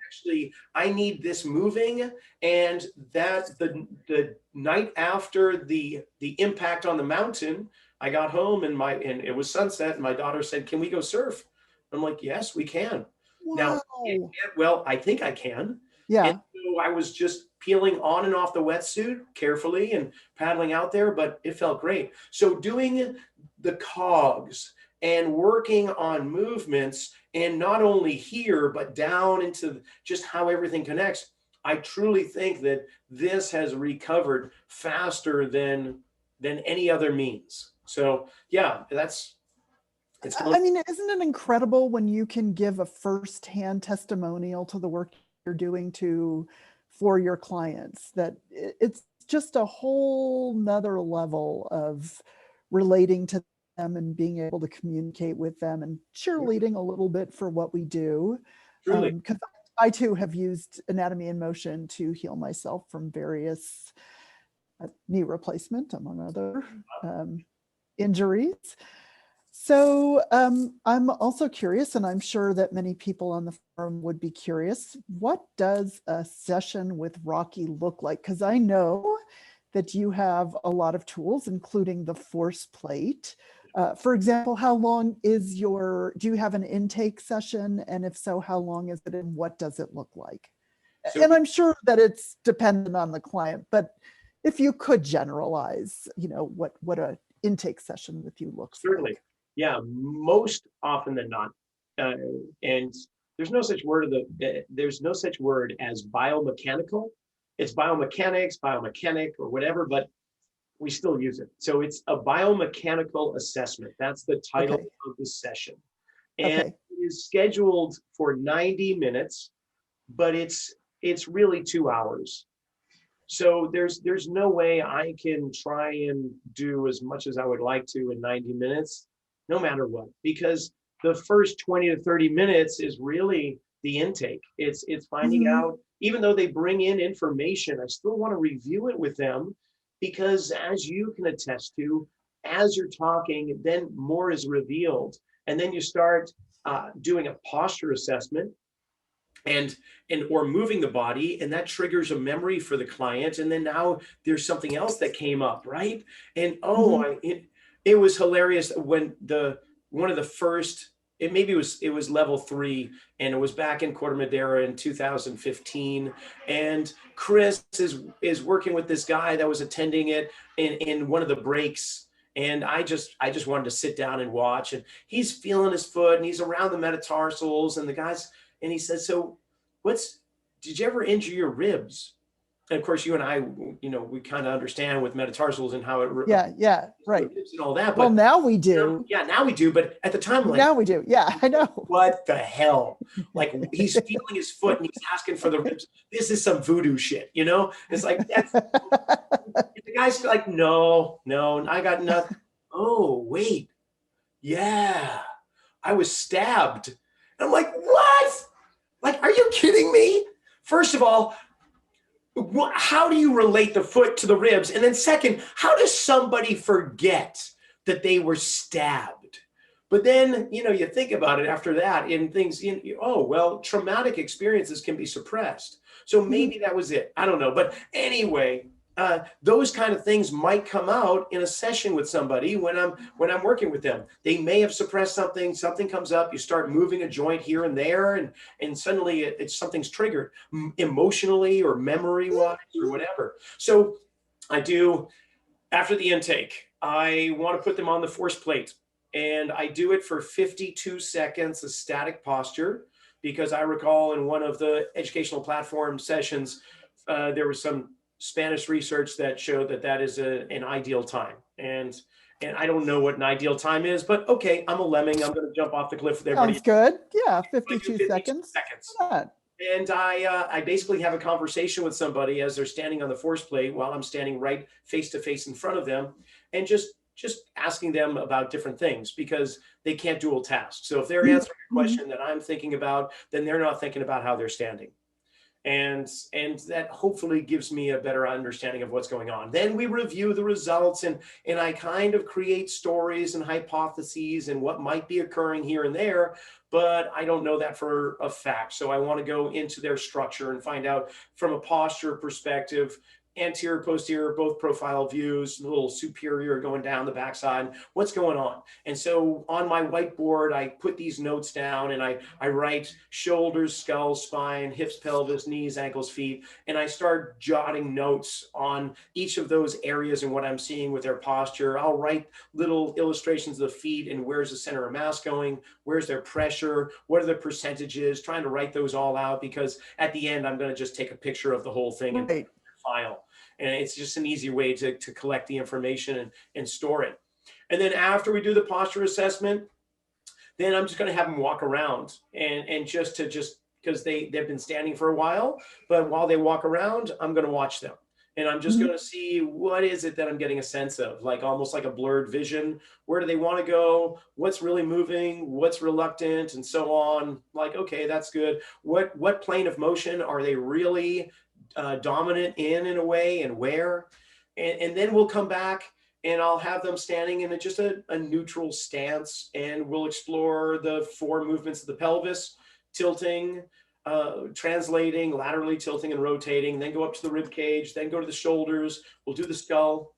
need this moving. And that the night after the impact on the mountain, I got home and it was sunset and my daughter said, can we go surf? I'm like, yes, we can. Wow. Now, I think I can. Yeah. And so I was just peeling on and off the wetsuit carefully and paddling out there, but it felt great. So doing the cogs and working on movements, and not only here, but down into just how everything connects. I truly think that this has recovered faster than any other means. So yeah, it's I mean, isn't it incredible when you can give a firsthand testimonial to the work you're doing for your clients, that it's just a whole nother level of relating to them and being able to communicate with them and cheerleading a little bit for what we do. truly. Because I too have used anatomy in motion to heal myself from various knee replacement, among other injuries. So I'm also curious, and I'm sure that many people on the forum would be curious, what does a session with Rocky look like? Because I know that you have a lot of tools, including the force plate. For example, how long is do you have an intake session? And if so, how long is it and what does it look like? So- and I'm sure that it's dependent on the client, but if you could generalize, what a intake session with you looks Certainly. like. Yeah, most often than not. And there's no such word as biomechanical. It's biomechanic, or whatever, but we still use it. So it's a biomechanical assessment. That's the title Okay. of the session. And Okay. it is scheduled for 90 minutes, but it's really 2 hours. So there's no way I can try and do as much as I would like to in 90 minutes, no matter what, because the first 20 to 30 minutes is really the intake. It's finding out, even though they bring in information, I still want to review it with them, because as you can attest to, as you're talking, then more is revealed. And then you start doing a posture assessment and or moving the body, and that triggers a memory for the client, and then now there's something else that came up, right? And it was hilarious when one of the first, it was level 3, and it was back in Corte Madera in 2015, and Chris is working with this guy that was attending it in one of the breaks. And I just wanted to sit down and watch, and he's feeling his foot and he's around the metatarsals, and the guys, and he said, so did you ever injure your ribs? And of course, you and I, we kind of understand with metatarsals and how it, Yeah, right. ribs and all that. But Well, now we do. yeah, now we do. But at the time, like, Now we do. Yeah, I know. what the hell? Like, he's feeling his foot and he's asking for the ribs. This is some voodoo shit, It's like, the guy's like, no, I got nothing. Oh, wait. Yeah, I was stabbed. And I'm like, what? Like, are you kidding me? First of all, how do you relate the foot to the ribs? And then second, how does somebody forget that they were stabbed? But then, you think about it after that, and things, traumatic experiences can be suppressed. So maybe that was it. I don't know. But anyway, those kind of things might come out in a session with somebody when I'm working with them. They may have suppressed something comes up, you start moving a joint here and there, and suddenly something's triggered emotionally or memory wise or whatever. So I do, after the intake, I want to put them on the force plate, and I do it for 52 seconds, a static posture, because I recall in one of the educational platform sessions, there was some Spanish research that showed that is an ideal time. And I don't know what an ideal time is, but okay, I'm a lemming. I'm going to jump off the cliff with everybody. Sounds good. Yeah, 52 seconds. And I basically have a conversation with somebody as they're standing on the force plate while I'm standing right face to face in front of them, and just asking them about different things, because they can't dual task. So if they're answering a question that I'm thinking about, then they're not thinking about how they're standing. And that hopefully gives me a better understanding of what's going on. Then we review the results, and I kind of create stories and hypotheses and what might be occurring here and there, but I don't know that for a fact. So I want to go into their structure and find out from a posture perspective, anterior, posterior, both profile views, a little superior going down the backside, what's going on. And so on my whiteboard, I put these notes down and I write shoulders, skull, spine, hips, pelvis, knees, ankles, feet. And I start jotting notes on each of those areas and what I'm seeing with their posture. I'll write little illustrations of the feet and where's the center of mass going, where's their pressure, what are the percentages, trying to write those all out, because at the end, I'm going to just take a picture of the whole thing and Right. file. And it's just an easy way to collect the information and store it. And then after we do the posture assessment, then I'm just going to have them walk around and just because they've been standing for a while, but while they walk around, I'm going to watch them. And I'm just Mhm. going to see what is it that I'm getting a sense of, like almost like a blurred vision. Where do they want to go? What's really moving? What's reluctant? And so on. Like, okay, that's good. What plane of motion are they really dominant in a way, and where? And then we'll come back and I'll have them standing in just a neutral stance, and we'll explore the 4 movements of the pelvis: tilting, translating, laterally tilting and rotating, then go up to the rib cage, then go to the shoulders. We'll do the skull.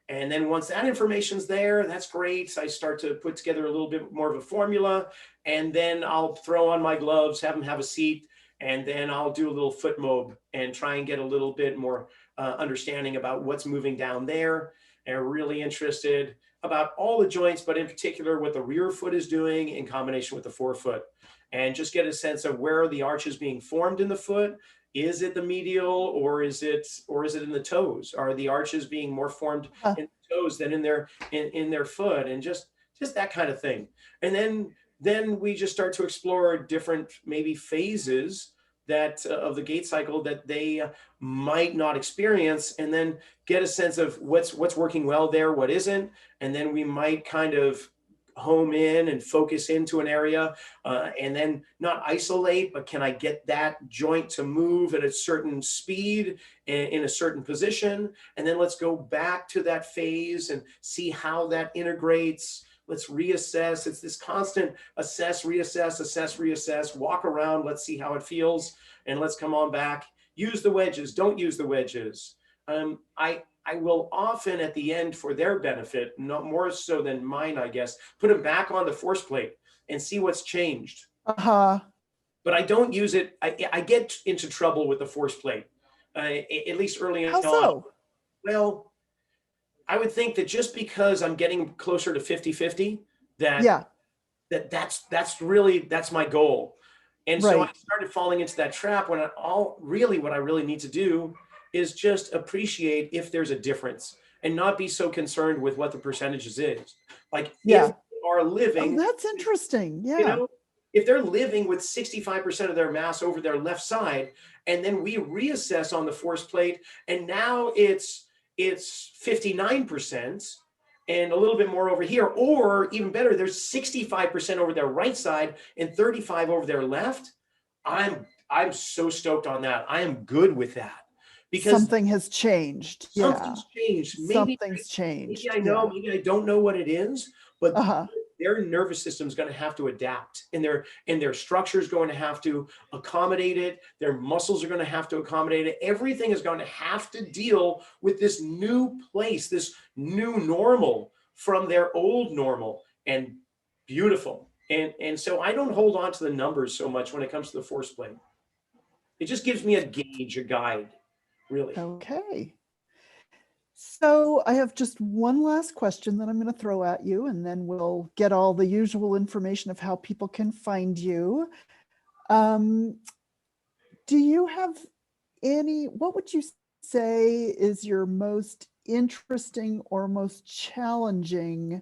And then once that information's there, that's great. I start to put together a little bit more of a formula, and then I'll throw on my gloves, have them have a seat, and then I'll do a little foot mob and try and get a little bit more understanding about what's moving down there. And really interested about all the joints, but in particular what the rear foot is doing in combination with the forefoot, and just get a sense of where are the arches being formed in the foot. Is it the medial, or is it in the toes? Are the arches being more formed in the toes than in their foot? And just that kind of thing. And then we just start to explore different maybe phases that of the gait cycle that they might not experience, and then get a sense of what's working well there, what isn't. And then we might kind of home in and focus into an area, and then not isolate, but can I get that joint to move at a certain speed and in a certain position? And then let's go back to that phase and see how that integrates. Let's reassess. It's this constant assess, reassess, walk around. Let's see how it feels. And let's come on back. Use the wedges. Don't use the wedges. I will often at the end, for their benefit, not more so than mine, I guess, put them back on the force plate and see what's changed. Uh-huh. But I don't use it. I get into trouble with the force plate, at least early on. How so? Well, I would think that just because I'm getting closer to 50-50, Yeah. that's my goal. And so I Right. started falling into that trap when what I really need to do is just appreciate if there's a difference and not be so concerned with what the percentages is. Like Yeah. if they are Oh, living, that's interesting. you Yeah. know, if they're living with 65% of their mass over their left side, and then we reassess on the force plate, and now it's 59% and a little bit more over here, or even better, there's 65% over their right side and 35 over their left. I'm so stoked on that. I am good with that, because Something has changed. Yeah. something's changed. Maybe Something's changed. I know, Yeah. maybe I don't know what it is, but Uh-huh. their nervous system is going to have to adapt, and their structure is going to have to accommodate it. Their muscles are going to have to accommodate it. Everything is going to have to deal with this new place, this new normal from their old normal. And beautiful. And so I don't hold on to the numbers so much when it comes to the force plate. It just gives me a gauge, a guide, really. Okay. So I have just one last question that I'm going to throw at you, and then we'll get all the usual information of how people can find you. Do you have what would you say is your most interesting or most challenging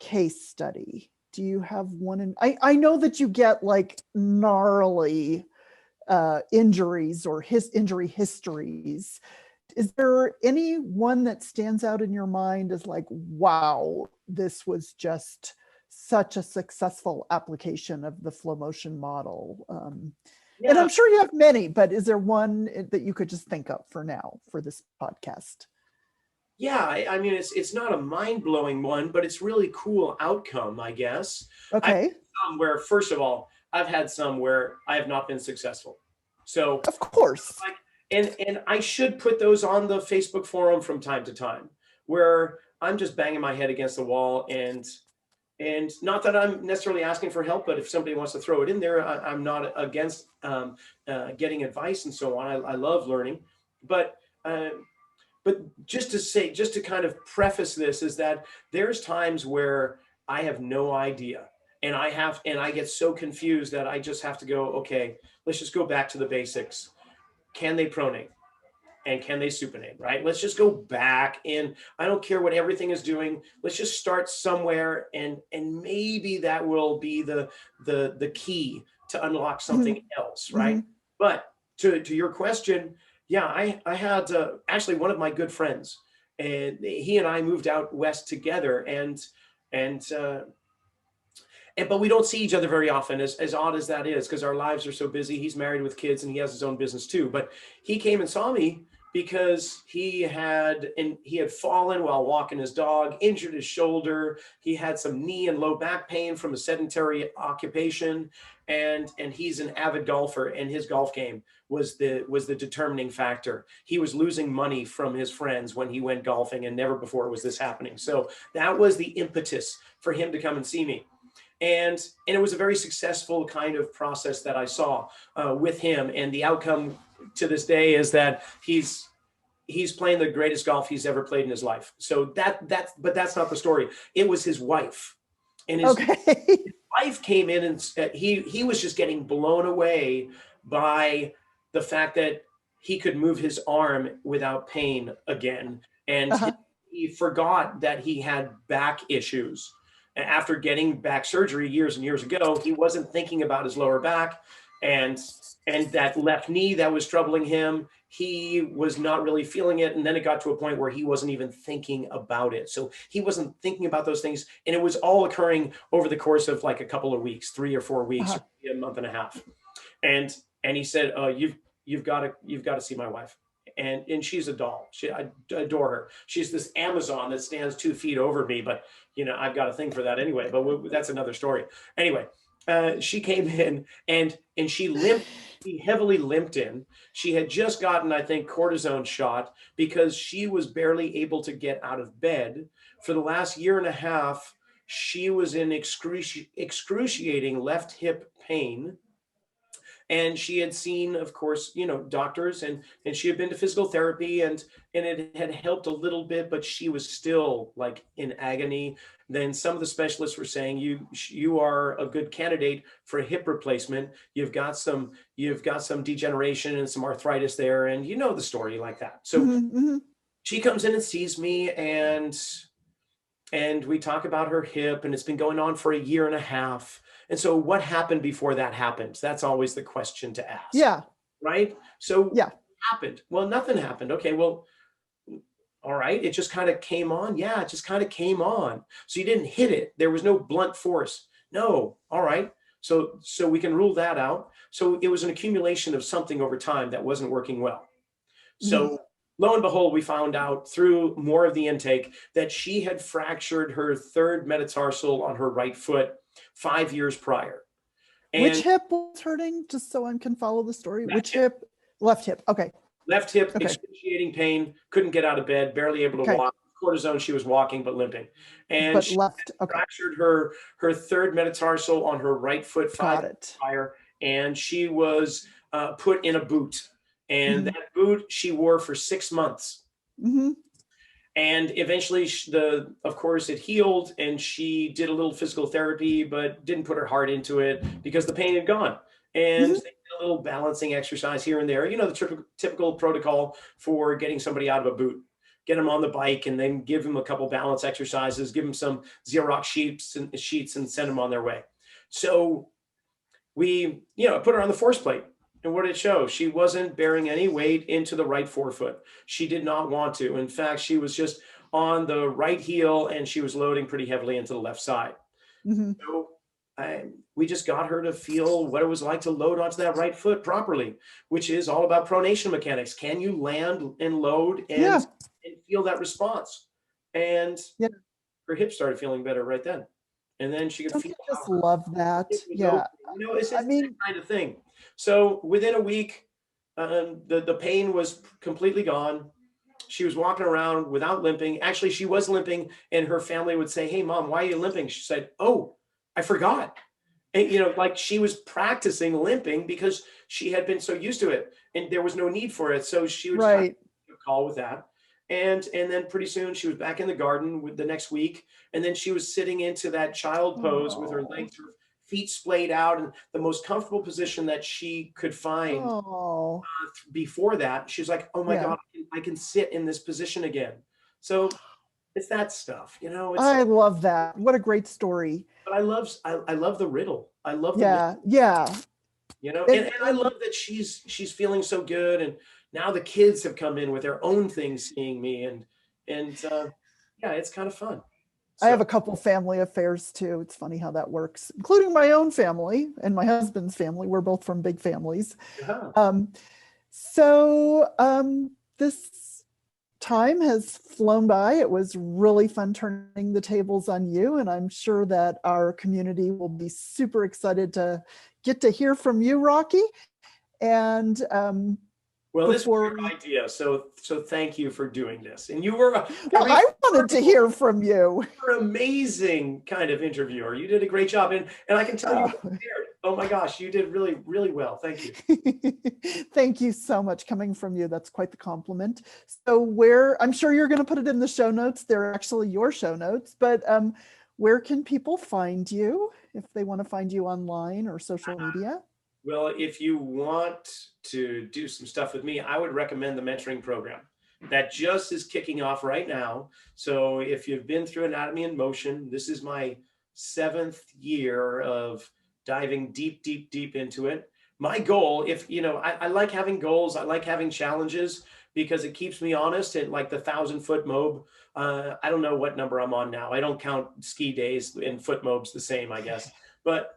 case study? Do you have one? I know that you get like gnarly injuries or injury histories. Is there any one that stands out in your mind as like, wow, this was just such a successful application of the flow motion model? And I'm sure you have many, but is there one that you could just think of for now for this podcast? Yeah, I mean, it's not a mind-blowing one, but it's really cool outcome, I guess. Okay. Where, first of all, I've had some where I have not been successful. So Of course. and I should put those on the Facebook forum from time to time, where I'm just banging my head against the wall, and not that I'm necessarily asking for help, but if somebody wants to throw it in there, I'm not against getting advice and so on. I love learning, but uh, but just to kind of preface this is that there's times where I have no idea, and I get so confused that I just have to go, okay, let's just go back to the basics. Can they pronate? And can they supinate, right? Let's just go back, and I don't care what everything is doing. Let's just start somewhere, and maybe that will be the key to unlock something else, right? But to your question, yeah, I had actually one of my good friends, and he and I moved out west together, and but we don't see each other very often, as odd as that is, because our lives are so busy. He's married with kids and he has his own business too. But he came and saw me because he had fallen while walking his dog, injured his shoulder. He had some knee and low back pain from a sedentary occupation, and he's an avid golfer, and his golf game was the determining factor. He was losing money from his friends when he went golfing, and never before was this happening. So that was the impetus for him to come and see me. And it was a very successful kind of process that I saw with him. And the outcome to this day is that he's playing the greatest golf he's ever played in his life. So but that's not the story. It was his wife, and his wife came in, and he was just getting blown away by the fact that he could move his arm without pain again. And he forgot that he had back issues. After getting back surgery years and years ago, he wasn't thinking about his lower back and that left knee that was troubling him. He was not really feeling it. And then it got to a point where he wasn't even thinking about it. So he wasn't thinking about those things. And it was all occurring over the course of like a couple of weeks, 3 or 4 weeks, a month and a half. And he said, you've got to see my wife. And she's a doll. I adore her. She's this Amazon that stands 2 feet over me, but I've got a thing for that anyway, but that's another story. Anyway, she came in and she limped. She heavily limped in. She had just gotten, I think, cortisone shot because she was barely able to get out of bed. For the last year and a half, she was in excruciating left hip pain. And she had seen, of course, doctors, and she had been to physical therapy, and it had helped a little bit, but she was still like in agony. Then some of the specialists were saying, you are a good candidate for a hip replacement. You've got some degeneration and some arthritis there, and the story like that. So she comes in and sees me, and we talk about her hip, and it's been going on for a year and a half. And so what happened before that happened? That's always the question to ask. Yeah. Right? So yeah. What happened? Well, nothing happened. Okay, well, all right. It just kind of came on. Yeah, it just kind of came on. So you didn't hit it. There was no blunt force. No. All right. So we can rule that out. So it was an accumulation of something over time that wasn't working well. So lo and behold, we found out through more of the intake that she had fractured her third metatarsal on her right foot 5 years prior. And which hip was hurting? Just so I can follow the story. Which hip? Left hip. Okay. Left hip, excruciating pain, couldn't get out of bed, barely able to walk. Cortisone, she was walking but limping. And she fractured her third metatarsal on her right foot 5 years prior, and she was put in a boot. And that boot she wore for 6 months. And eventually, of course, it healed, and she did a little physical therapy, but didn't put her heart into it because the pain had gone. And they did a little balancing exercise here and there, the typical protocol for getting somebody out of a boot. Get them on the bike, and then give them a couple balance exercises, give them some Xerox sheets and send them on their way. So we, put her on the force plate. And what did it show? She wasn't bearing any weight into the right forefoot. She did not want to. In fact, she was just on the right heel, and she was loading pretty heavily into the left side. So we just got her to feel what it was like to load onto that right foot properly, which is all about pronation mechanics. Can you land and load and feel that response? And her hips started feeling better right then. And then she could feel. I just love that. Yeah. It's that kind of thing. So within a week, The pain was completely gone. She was walking around without limping. Actually, she was limping, and her family would say, "Hey, Mom, why are you limping?" She said, "Oh, I forgot." And, like she was practicing limping because she had been so used to it, and there was no need for it. So she would Right. call with that. And then pretty soon she was back in the garden with the next week. And then she was sitting into that child pose with her Oh. legs, her feet splayed out, and the most comfortable position that she could find Oh. before that. She's like, "Oh my Yeah. God, I can sit in this position again." So it's that stuff, it's, I love that. What a great story. but I love the riddle. I love the Yeah. Yeah. and I love that she's feeling so good, and now the kids have come in with their own things seeing me, and yeah, it's kind of fun. I have So a couple family affairs too. It's funny how that works, including my own family and my husband's family. We're both from big families. yeah. This time has flown by. It was really fun turning the tables on you, and I'm sure that our community will be super excited to get to hear from you, Rocky. And Well, this was before your idea, so thank you for doing this. And you were well, I wanted to hear from you. you're an amazing kind of interviewer. You did a great job, and I can tell you prepared. Oh my gosh, you did really, really well. Thank you. Thank you so much. Coming from you, that's quite the compliment. So I'm sure you're going to put it in the show notes. They're actually your show notes, but where can people find you if they want to find you online or social media? Well, if you want to do some stuff with me, I would recommend the mentoring program that just is kicking off right now. So if you've been through Anatomy in Motion, this is my 7th year of diving deep, deep, deep into it. My goal, I like having goals, I like having challenges because it keeps me honest. At like the 1,000-foot mob, I don't know what number I'm on now. I don't count ski days, and foot mobs the same, I guess. But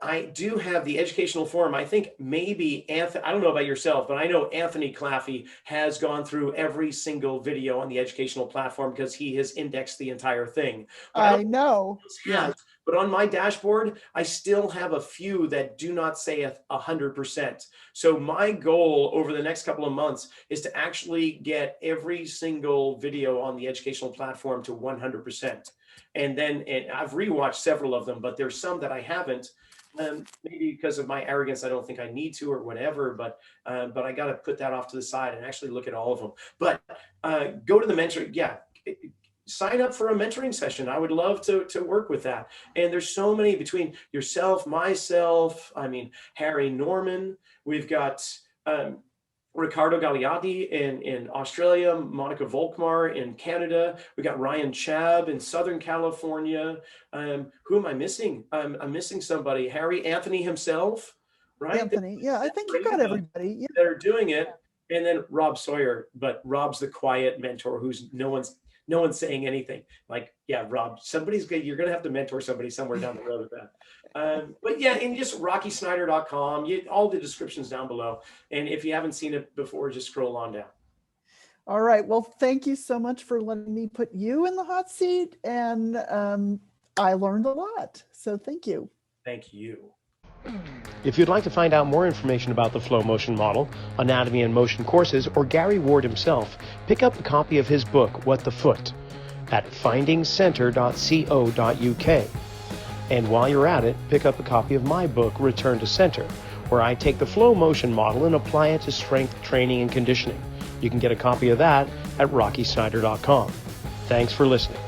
I do have the educational forum. I think maybe Anthony, I don't know about yourself, but I know Anthony Claffey has gone through every single video on the educational platform because he has indexed the entire thing. But I know. Yeah. But on my dashboard, I still have a few that do not say 100%. So my goal over the next couple of months is to actually get every single video on the educational platform to 100%. And I've rewatched several of them, but there's some that I haven't. Maybe because of my arrogance, I don't think I need to or whatever, but I got to put that off to the side and actually look at all of them. But go to the mentoring. Yeah. Sign up for a mentoring session. I would love to work with that. And there's so many between yourself, myself, Harry Norman. We've got Ricardo Gagliardi in Australia, Monica Volkmar in Canada. We got Ryan Chabb in Southern California. Who am I missing? I'm missing somebody. Anthony himself, right? Anthony. Yeah, I think you got everybody. Yeah. That are doing it. And then Rob Sawyer, but Rob's the quiet mentor who's no one's saying anything. Like, yeah, Rob, you're going to have to mentor somebody somewhere down the road with that. But yeah, and just rockysnyder.com, all the descriptions down below. And if you haven't seen it before, just scroll on down. All right. Well, thank you so much for letting me put you in the hot seat. And I learned a lot. So thank you. Thank you. If you'd like to find out more information about the flow motion model, anatomy and motion courses, or Gary Ward himself, pick up a copy of his book, What the Foot, at findingcenter.co.uk. And while you're at it, pick up a copy of my book, Return to Center, where I take the flow motion model and apply it to strength training and conditioning. You can get a copy of that at rockysnyder.com. Thanks for listening.